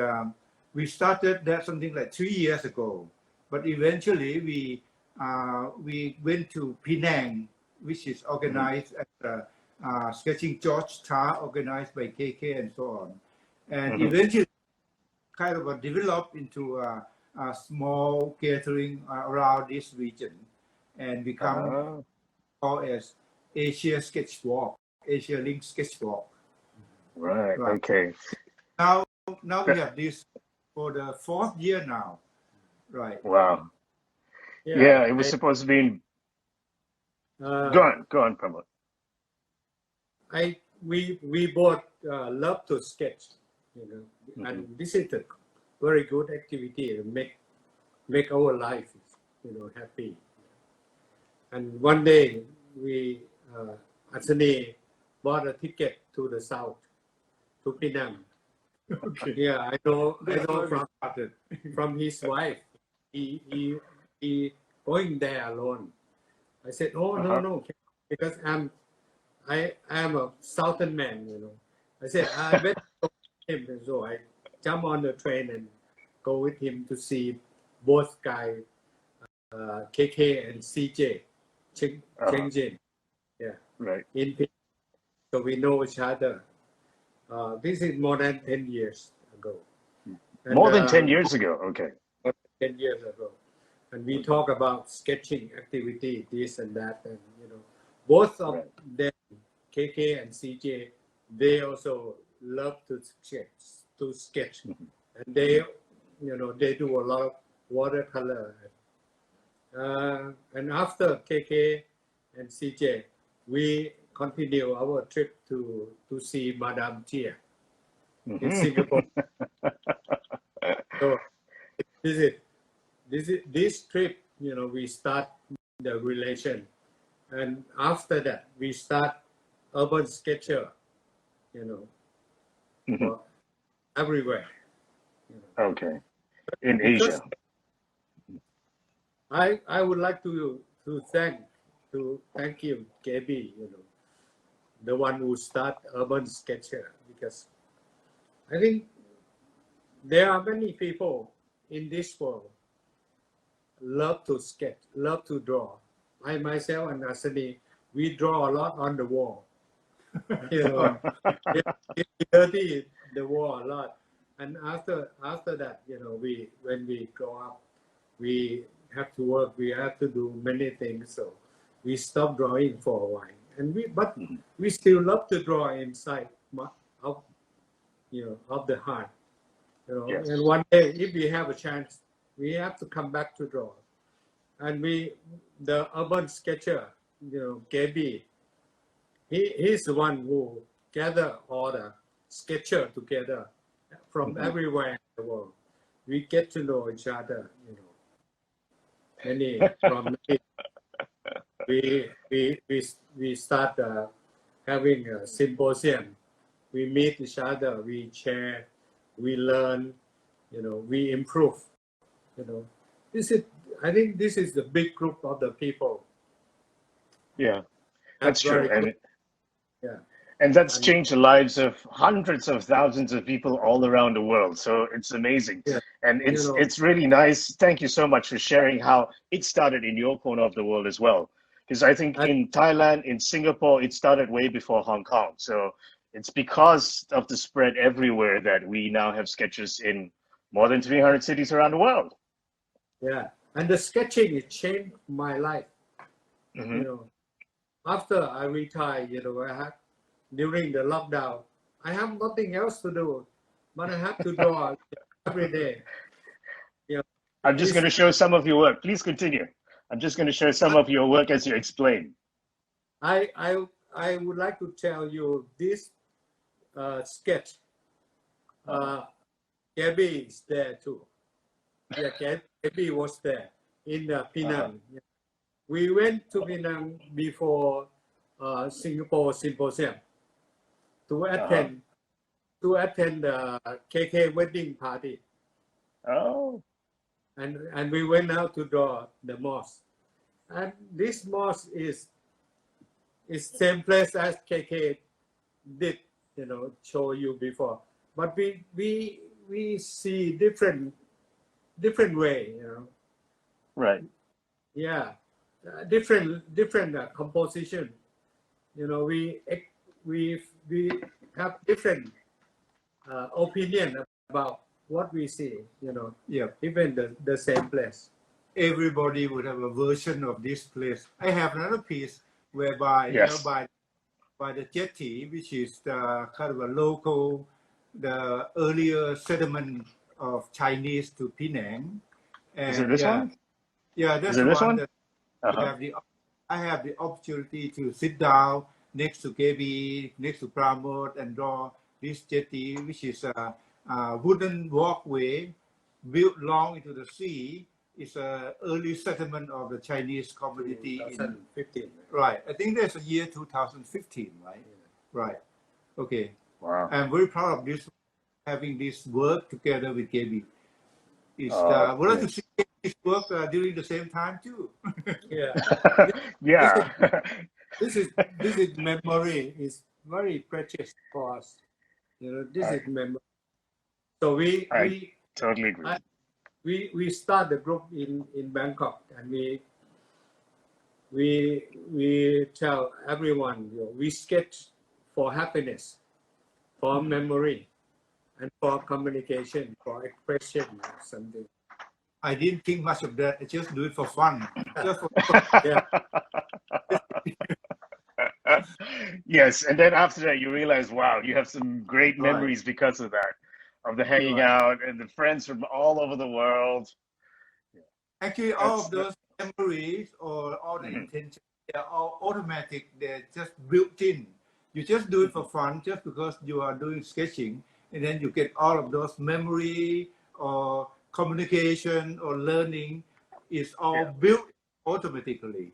we started that something like 3 years ago. But eventually we went to Penang, which is organized as a sketching George Tar, organized by KK and so on. And eventually kind of developed into a small gathering around this region and become called as Asia Sketchwalk, Asia Link Sketchwalk.
Right. Okay.
Now we have this for the 4th year now. Right.
Wow. Yeah, it was supposed to be in. Go on, Pramote.
We both love to sketch, and this is a very good activity to make our life, happy. And one day we Asnee bought a ticket to the south, to Penang.
Okay.
Yeah, I know from his wife. He going there alone. I said, oh no, because I am a southern man, I said I better go with him, and so I jump on the train and go with him to see both guys, KK and CJ, Cheng Jin. Yeah,
right.
In Penang. So we know each other. This is more than 10 years ago. And,
more than 10 years ago. Okay.
10 years ago. And we talk about sketching activity, this and that, and both of them, KK and CJ, they also love to sketch, and they do a lot of watercolor. And after KK and CJ, we continue our trip to see Madame Tia in Singapore. So this trip, we start the relation, and after that we start urban sketcher, everywhere.
Okay, in Asia.
I would like to thank you, KB, the one who start urban sketcher, because I think there are many people in this world love to sketch, love to draw. I myself and Asnee, we draw a lot on the wall. We dirty the wall a lot. And after that, when we grow up, we have to work, we have to do many things. So we stop drawing for a while. But we still love to draw inside of the heart.
Yes.
And one day, if we have a chance, we have to come back to draw. And the urban sketcher, KB, he's the one who gather all the sketcher together from everywhere in the world. We get to know each other, we start having a symposium. We meet each other, we share, we learn, we improve. I think this is the big group of the people.
Yeah, that's true.
And
that's changed the lives of hundreds of thousands of people all around the world. So it's amazing.
Yeah.
And it's really nice. Thank you so much for sharing how it started in your corner of the world as well. Because I think in Thailand, in Singapore, it started way before Hong Kong. So it's because of the spread everywhere that we now have sketchers in more than 300 cities around the world.
Yeah, and the sketching, it changed my life. After I retired, during the lockdown, I have nothing else to do, but I have to draw every day.
I'm just going to show some of your work. Please continue. I'm just going to show some of your work as you explain.
I would like to tell you this sketch. Gabby is there too. Yeah, Gabby was there in Penang. We went to Penang before Singapore Symposium to attend the KK wedding party.
Oh.
And we went out to draw the mosque. And this mosque is same place as KK did, show you before. But we see different way,
Right.
Yeah, different composition. You know, we have different opinion about what we see. You know,
Yeah.
even the same place.
Everybody would have a version of this place. I have another piece whereby,
Yes.
by the jetty, which is the kind of a local, the earlier settlement of Chinese to Penang. And
Is it this one?
Yeah, that's
Is it
the
this
one
one?
that
Uh-huh.
I have the opportunity to sit down next to KB, next to Pramote, and draw this jetty, which is a wooden walkway built long into the sea. It's an early settlement of the Chinese community in
2015.
right. I think there's a year 2015, right? Right. Okay.
Wow.
I'm very proud of this, having this work together with KB. It's would like to see this work during the same time too.
Yeah.
Yeah.
This is memory. Is very precious for us. You know, this is memory. So
I totally agree.
we start the group in Bangkok, and we tell everyone, you know, we sketch for happiness, for memory, and for communication, for expression or something.
I didn't think much of that. I just do it for fun. Just for
Yeah.
Yes, and then after that, you realize, wow, you have some great memories because of that, of the hanging out and the friends from all over the world.
Actually, all of those memories or all the intentions, they are all automatic. They're just built in. You just do it for fun, just because you are doing sketching, and then you get all of those memory or communication or learning is all built automatically.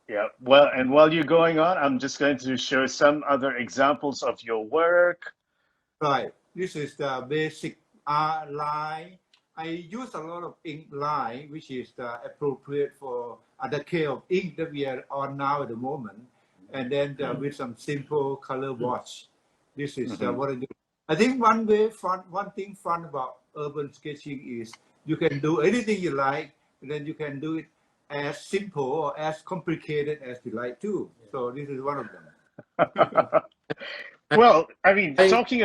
Yeah. Well, and while you're going on, I'm just going to show some other examples of your work.
Right. This is the basic art line. I use a lot of ink line, which is appropriate for the scale of ink that we are on now at the moment. And then with some simple color wash. This is what I do. I think one thing fun about urban sketching is you can do anything you like, and then you can do it as simple or as complicated as you like too. So this is one of them.
Well, I mean, talking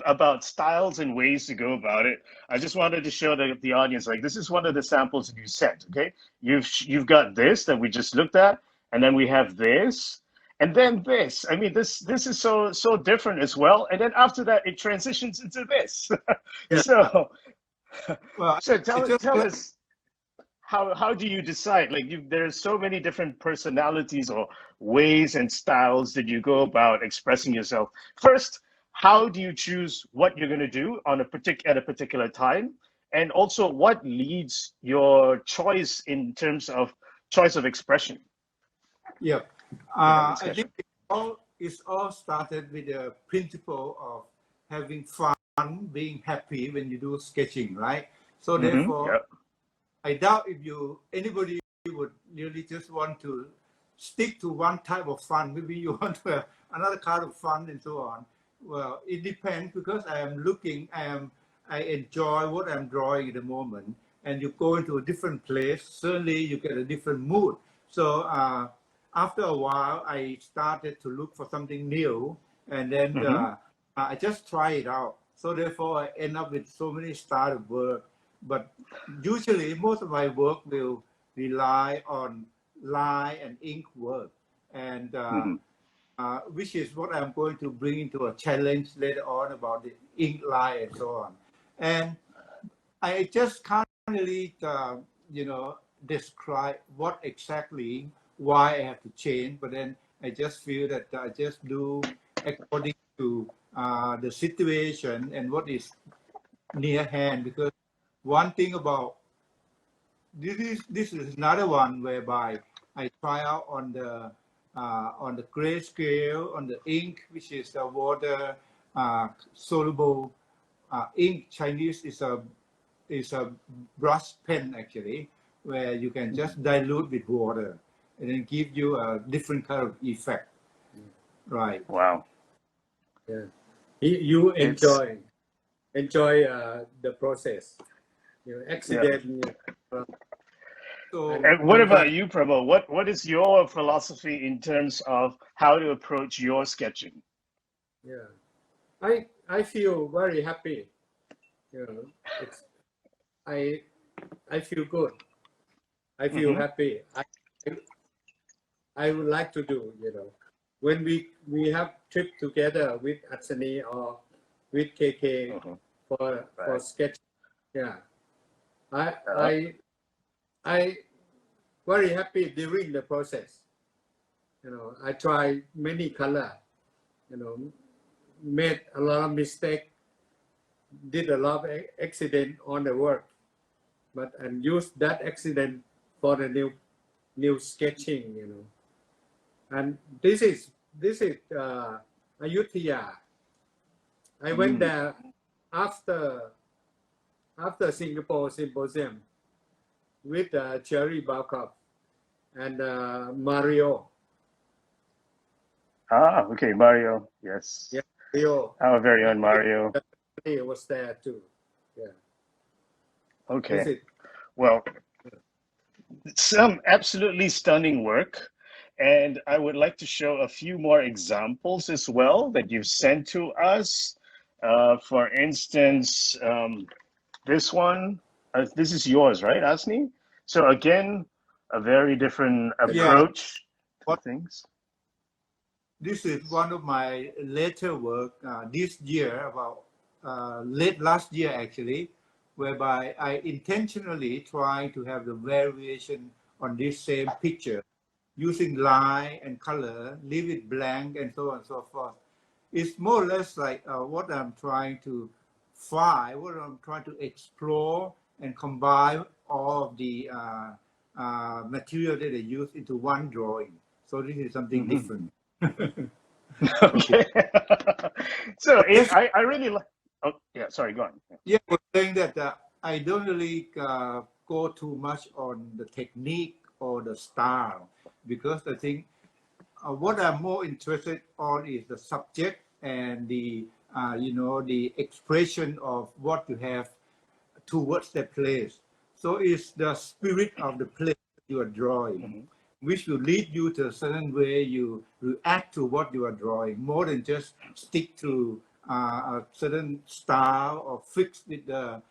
about styles and ways to go about it, I just wanted to show the audience, like, this is one of the samples that you sent. Okay, you've got this that we just looked at, and then we have this, and then this. I mean, this is so different as well. And then after that, it transitions into this. So,
well,
so tell us. How do you decide? Like, there's so many different personalities or ways and styles that you go about expressing yourself. First, how do you choose what you're going to do on at a particular time? And also, what leads your choice in terms of choice of expression?
Yeah. I think it's all started with the principle of having fun, being happy when you do sketching, right? So therefore, I doubt if anybody would really just want to stick to one type of fun. Maybe you want to have another kind of fun and so on. Well, it depends, because I enjoy what I'm drawing at the moment, and you go into a different place, certainly you get a different mood. So after a while, I started to look for something new, and then I just try it out. So therefore, I end up with so many styles of work. But usually, most of my work will rely on line and ink work, and which is what I'm going to bring into a challenge later on about the ink line and so on. And I just can't really, describe what exactly why I have to change. But then I just feel that I just do according to the situation and what is near hand, because one thing about this is another one whereby I try out on the grayscale, on the ink, which is a water soluble ink. Chinese is a brush pen actually, where you can just dilute with water and then give you a different kind of effect. Right.
Wow.
Yeah. You enjoy the process. You know, accident.
So
And what about you, Prabhu? What is your philosophy in terms of how to approach your sketching?
Yeah, I feel very happy. You know, it's I feel good. I feel happy. I would like to do. You know, when we have trip together with Asnee or with KK for sketch. Yeah, I very happy during the process. You know, I try many color. You know, made a lot of mistake, did a lot of accident on the work, but and use that accident for the new sketching. You know, and this is Ayutthaya. I went there after Singapore Symposium with Cherry Bangkok and Mario.
Ah, okay, Mario. Yes.
Yeah, Mario.
Our very own Mario.
He was there too. Yeah.
Okay. Well, some absolutely stunning work. And I would like to show a few more examples as well that you've sent to us. For instance, this one, this is yours, right, Asnee? So again, a very different approach to things.
This is one of my later work this year, about late last year actually, whereby I intentionally try to have the variation on this same picture, using line and color, leave it blank, and so on and so forth. It's more or less like what I'm trying to find, what I'm trying to explore and combine all of the material that I use into one drawing. So this is something different.
Okay. So I really like. Oh yeah, sorry. Go on.
Yeah, I was saying that I don't really go too much on the technique or the style, because I think what I'm more interested on is the subject and the the expression of what you have towards the place. So it's the spirit of the place you are drawing, which will lead you to a certain way you react to what you are drawing, more than just stick to a certain style or fix with the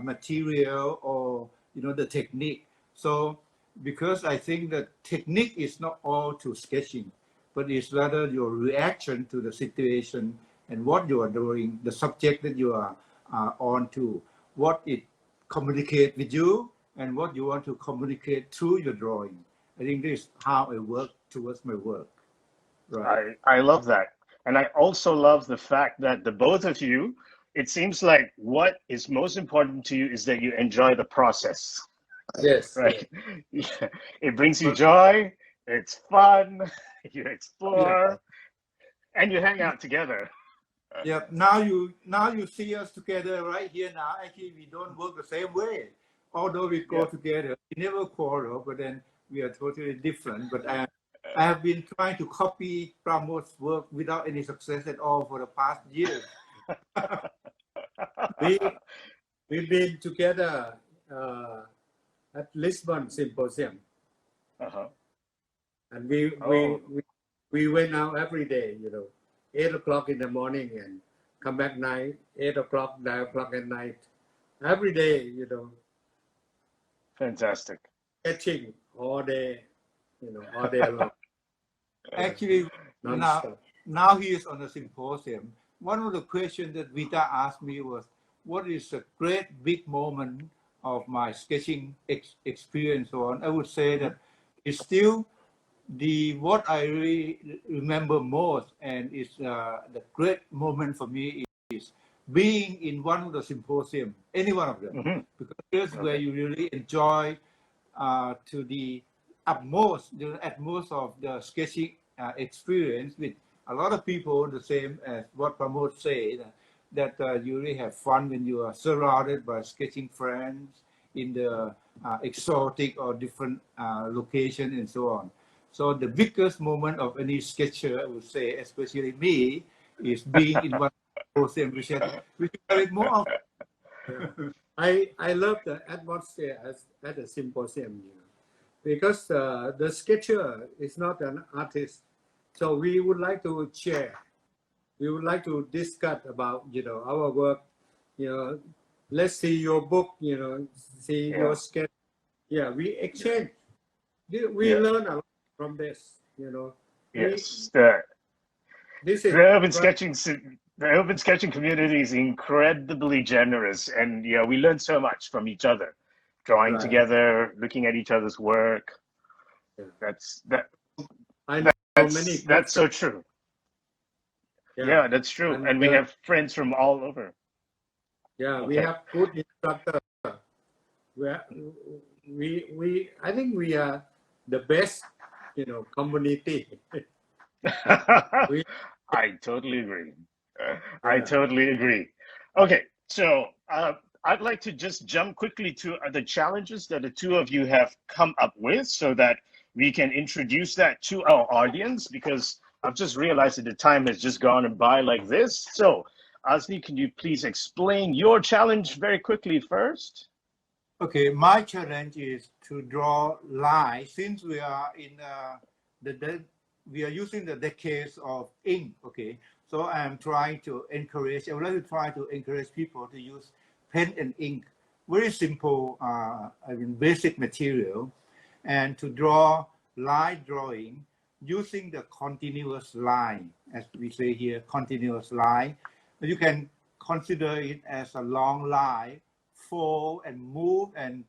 material or the technique. So because I think that technique is not all to sketching, but it's rather your reaction to the situation and what you are doing, the subject that you are on to, what it communicates with you and what you want to communicate through your drawing. I think this is how I work towards my work. Right.
I love that. And I also love the fact that the both of you, it seems like what is most important to you is that you enjoy the process.
Yes.
Right. Yeah. It brings you joy. It's fun. You explore, and you hang out together.
Yeah. Now you see us together right here now. Actually, we don't work the same way. Although we go together, we never quarrel, but then we are totally different. But I have been trying to copy Pramote's work without any success at all for the past years.
We've been together at Lisbon Symposium, and we went out every day. 8 o'clock in the morning and come back 8 o'clock, 9 o'clock at night, every day.
Fantastic.
Sketching all day, all day long.
Actually, now he is on the symposium. One of the questions that Vita asked me was, what is a great big moment of my sketching experience on? I would say that it's still what I really remember most, and it's the great moment for me is being in one of the symposium, any one of them, because that's where you really enjoy to the utmost of the sketching experience with a lot of people, the same as what Pramote said, that you really have fun when you are surrounded by sketching friends in the exotic or different location and so on. So the biggest moment of any sketcher, I would say, especially me, is being in one symposium, which is very more often.
I love the atmosphere at the symposium. because the sketcher is not an artist, so we would like to share. We would like to discuss about our work. Let's see your book. See your sketch. Yeah, we exchange. We learn a lot from this.
Yes,
This is
the urban sketching community is incredibly generous, and yeah, we learn so much from each other, drawing
right.
together, looking at each other's work.
Yeah.
That's
I know many.
that's so true. Yeah, that's true, and we have friends from all over.
Yeah,
Okay.
we have good instructor. I think we are the best, community.
I totally agree. I totally agree. Okay, so I'd like to just jump quickly to the challenges that the two of you have come up with so that we can introduce that to our audience, because I've just realized that the time has just gone by like this. So, Asnee, can you please explain your challenge very quickly first?
Okay, my challenge is to draw lines. Since we are in we are using the decades of ink. Okay, so I'm trying to encourage. I would like to try to encourage people to use pen and ink. Very simple, basic material, and to draw line drawing using the continuous line, as we say here, continuous line. You can consider it as a long line, fold and move and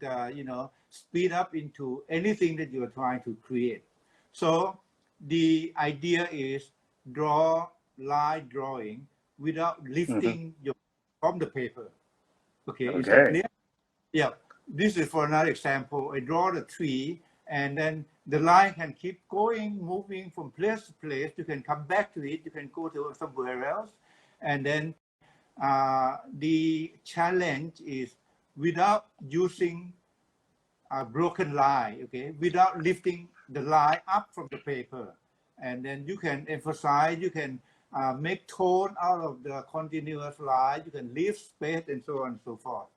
speed up into anything that you are trying to create. So the idea is draw line drawing without lifting from the paper. Okay, is that clear? Yeah. This is for another example. I draw the tree, and then the line can keep going, moving from place to place. You can come back to it. You can go to somewhere else, and then the challenge is without using a broken line, okay, without lifting the line up from the paper. And then you can emphasize, you can make tone out of the continuous line, you can leave space and so on and so forth.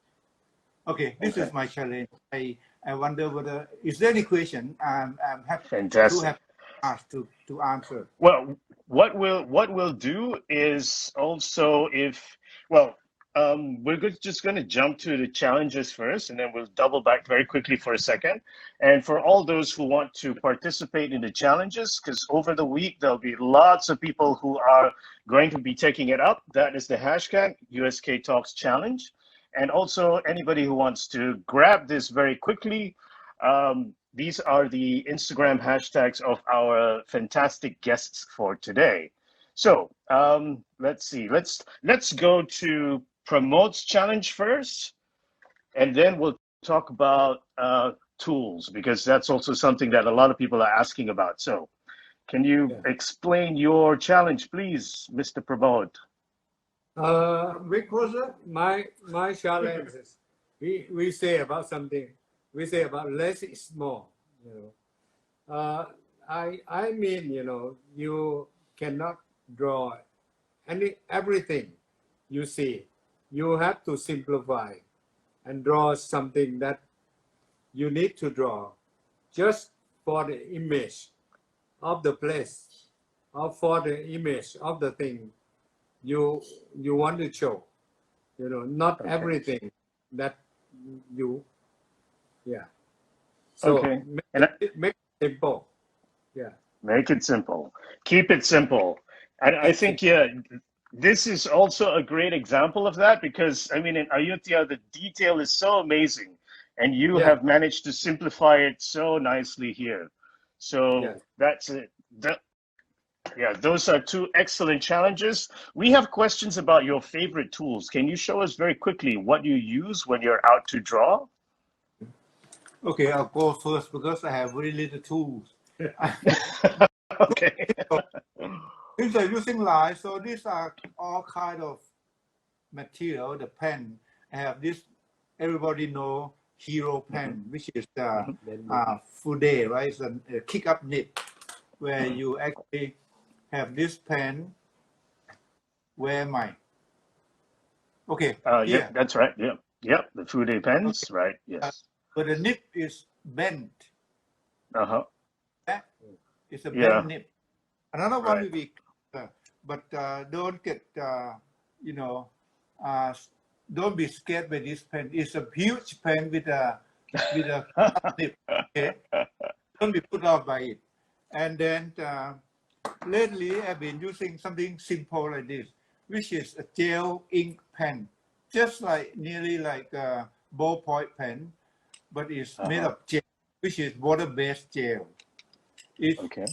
Okay, this is my challenge. I wonder whether, is there any question? I'm happy to ask to answer.
Well, what we'll do is also we're just going to jump to the challenges first, and then we'll double back very quickly for a second. And for all those who want to participate in the challenges, because over the week there'll be lots of people who are going to be taking it up. That is the hashtag USkTalks challenge. And also anybody who wants to grab this very quickly, these are the Instagram hashtags of our fantastic guests for today. So let's see. Let's go to Pramote's challenge first, and then we'll talk about tools, because that's also something that a lot of people are asking about. So can you explain your challenge, please, Mr. Pramote?
Because my challenge is we say about something. We say about less is more. I mean, you cannot draw everything you see. You have to simplify and draw something that you need to draw just for the image of the place or for the image of the thing you want to show. Not everything that you So make it simple. Yeah.
Make it simple. Keep it simple. And I think, this is also a great example of that, because, I mean, in Ayutthaya, the detail is so amazing, and you have managed to simplify it so nicely here. So that's it. Those are two excellent challenges. We have questions about your favorite tools. Can you show us very quickly what you use when you're out to draw?
Okay, I'll go first because I have very little tools.
Okay.
Since I'm using lines, so these are all kind of material. The pen, I have this, everybody know hero pen, which is the Fude, right? It's a kick-up nib, where you actually have this pen. Where am I? Okay.
Yeah, that's right. Yeah. The Fude pens, right? Yes.
But the nib is bent.
Uh-huh.
It's a
Yeah.
bent nib. Another one
Right.
will be, but don't get, you know, uh, don't be scared by this pen. It's a huge pen with a nib. Okay, don't be put off by it. And then lately, I've been using something simple like this, which is a gel ink pen, just like nearly like a ballpoint pen, but it's made of gel, which is water-based gel. It
Okay.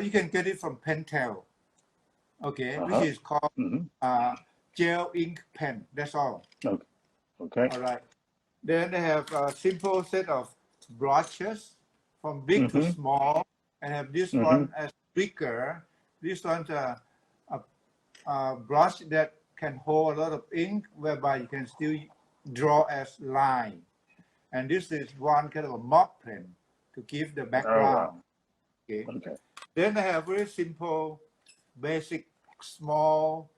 you can get it from Pentel, okay, which is called gel ink pen. That's all.
Okay.
All right. Then they have a simple set of brushes from big to small, and have this one as bigger. This one's a brush that can hold a lot of ink, whereby you can still draw as line. And this is one kind of a mop pen to give the background. Okay. Then they have very simple, basic, small,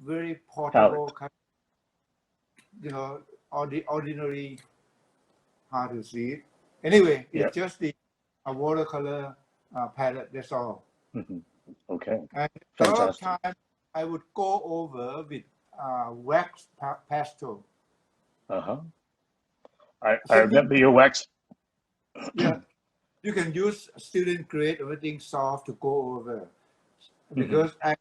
very portable, kind of, you know, ordinary, how to see it. Anyway, it's just the watercolor palette. That's all.
Okay.
And a lot of time I would go over with wax pastel.
I remember your wax.
Yeah, you can use student grade everything soft to go over, because I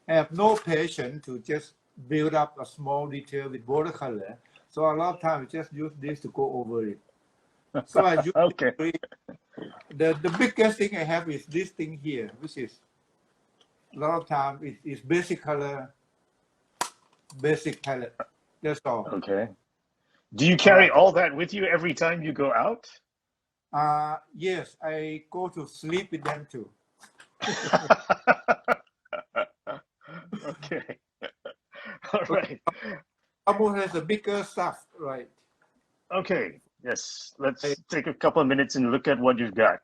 have no patience to just build up a small detail with watercolor. So a lot of times I just use this to go over it. So I use the biggest thing I have is this thing here, which is a lot of time it's basic color, basic palette. That's all.
Okay. Do you carry all that with you every time you go out?
Yes, I go to sleep with them too.
Okay. All right.
Abu has a bigger stuff, right?
Okay. Yes. Let's take a couple of minutes and look at what you've got.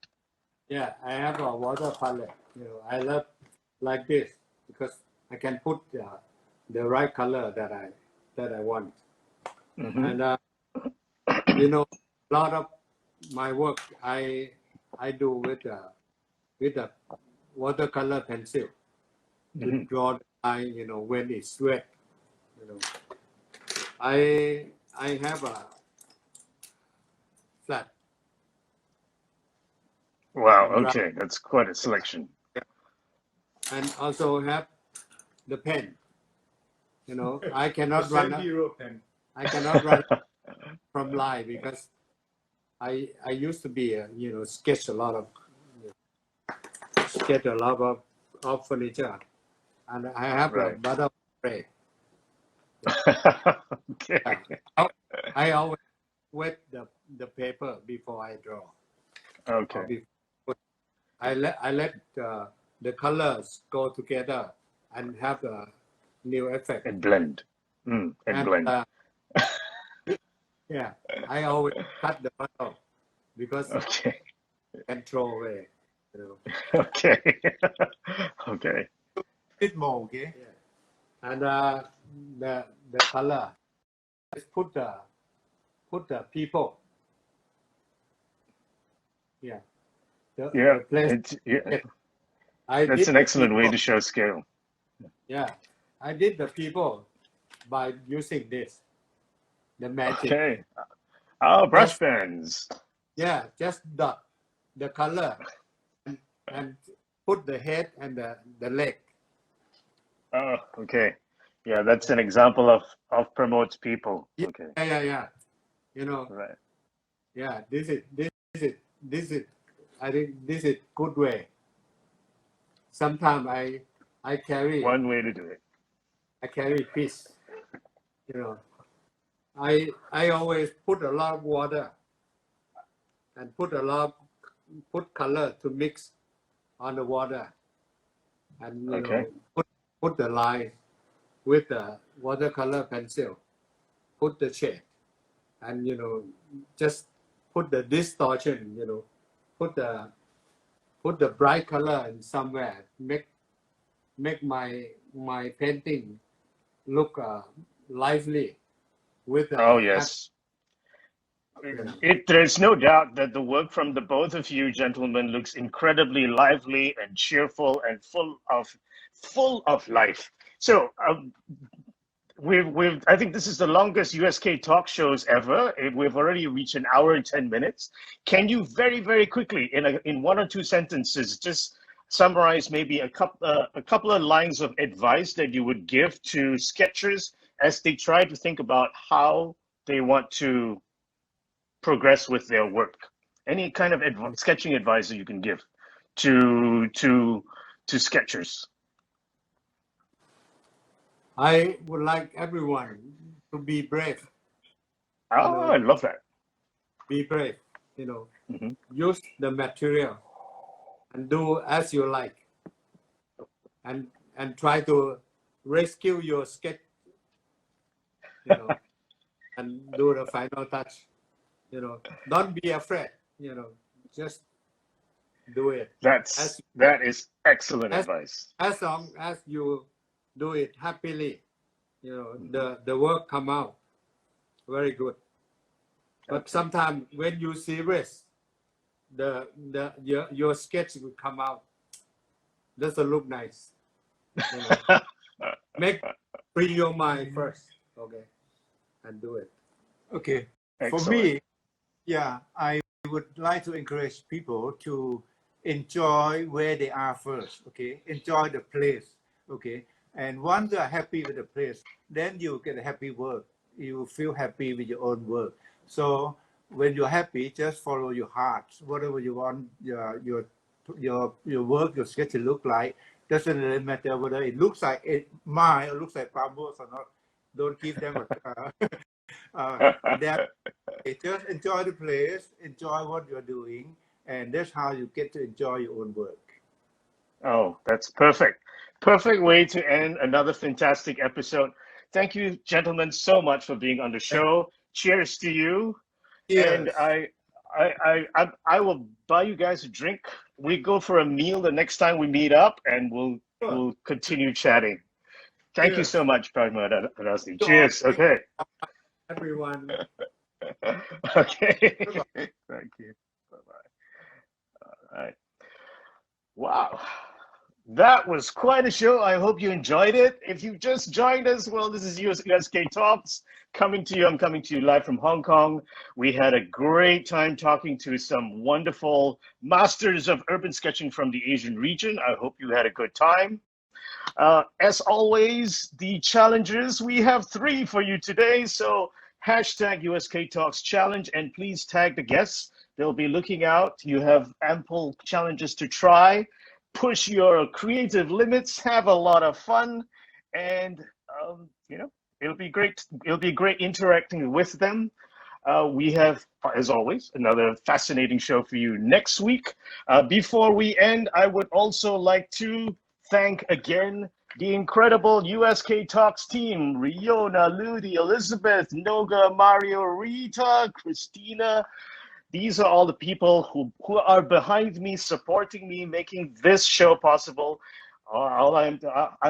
Yeah, I have a water palette. You know, I love like this because I can put the right color that I want. And you know, a lot of my work I do with a watercolor pencil to draw the line. You know, when it's wet. You know, I have a flat.
Wow. Okay, that's quite a selection.
And also have the pen. You know, I cannot run. I cannot run from line because I used to be sketch a lot of furniture, and I have a button tray.
Okay.
I always wet the paper before I draw.
Okay.
I let the colors go together and have a new effect.
And blend. And blend.
Yeah, I always cut the bottom because
Okay.
can throw away. You know.
Okay. Okay.
Bit more, okay.
Yeah. And the color, just put the people. Yeah. The place.
That's an excellent way to show scale.
Yeah, I did the people by using this, the magic.
Okay. Oh, brush pens.
Yeah, just dot the color and put the head and the leg.
Oh, okay. Yeah, that's an example of Pramote's people.
Yeah,
Okay.
yeah. You know.
Right.
Yeah, this is. I think this is good way. Sometimes I carry
one way to do it.
I carry fish. You know, I always put a lot of water and put color to mix on the water, and you know, put the line with the watercolor pencil, put the shade, and you know, just put the distortion. You know, put the bright color in somewhere. Make my painting look lively with
oh yes. There's no doubt that the work from the both of you gentlemen looks incredibly lively and cheerful and full of life. So I think this is the longest USK talk shows ever. We've already reached an hour and 10 minutes. Can you very, very quickly, in one or two sentences, just summarize maybe a couple of lines of advice that you would give to sketchers as they try to think about how they want to progress with their work? Any kind of sketching advice that you can give to sketchers?
I would like everyone to be brave.
Oh, I love that.
Be brave, use the material and do as you like, and try to rescue your sketch, and do the final touch. Don't be afraid, just do it.
That is excellent advice.
As long as you do it happily, the work come out very good. But sometimes when you serious, your sketch will come out doesn't look nice. Free your mind first, okay, and do it.
Okay.
Excellent.
For me, yeah, I would like to encourage people to enjoy where they are first. Okay, enjoy the place. Okay, and once you are happy with the place, then you get a happy work. You feel happy with your own work. So when you're happy, just follow your heart. Whatever you want your work, your sketch to look like, doesn't really matter whether it looks like mine or looks like Pramote or not. Don't give them that. Just enjoy the place, enjoy what you're doing, and that's how you get to enjoy your own work.
Oh, that's perfect. Perfect way to end another fantastic episode. Thank you, gentlemen, so much for being on the show. Cheers to you.
Yes.
And I will buy you guys a drink. We go for a meal the next time we meet up, and we'll continue chatting. Thank you so much, Pramote and Asnee. Cheers. Okay.
Everyone.
Okay. Thank you. Bye-bye. All right. Wow. That was quite a show. I hope you enjoyed it. If you just joined us, well, this is USkTalks coming to you. I'm coming to you live from Hong Kong. We had a great time talking to some wonderful masters of urban sketching from the Asian region. I hope you had a good time. As always, the challenges, we have 3 for you today. So hashtag USkTalks challenge, and please tag the guests. They'll be looking out. You have ample challenges to try. Push your creative limits, have a lot of fun, and it'll be great. It'll be great interacting with them. We have, as always, another fascinating show for you next week. Before we end, I would also like to thank again the incredible USkTalks team: Riona, Ludi, Elizabeth, Noga, Mario, Rita, Christina. These are all the people who are behind me, supporting me, making this show possible. I'm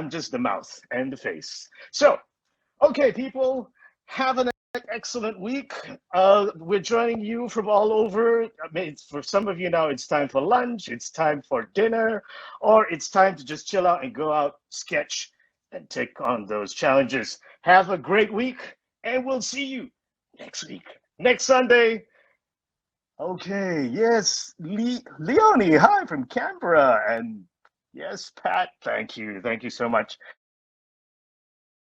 just the mouth and the face. So, okay, people, have an excellent week. We're joining you from all over. I mean, for some of you now, it's time for lunch, it's time for dinner, or it's time to just chill out and go out, sketch, and take on those challenges. Have a great week, and we'll see you next week, next Sunday. Okay, yes, Leonie, hi from Canberra, and yes, Pat, thank you so much.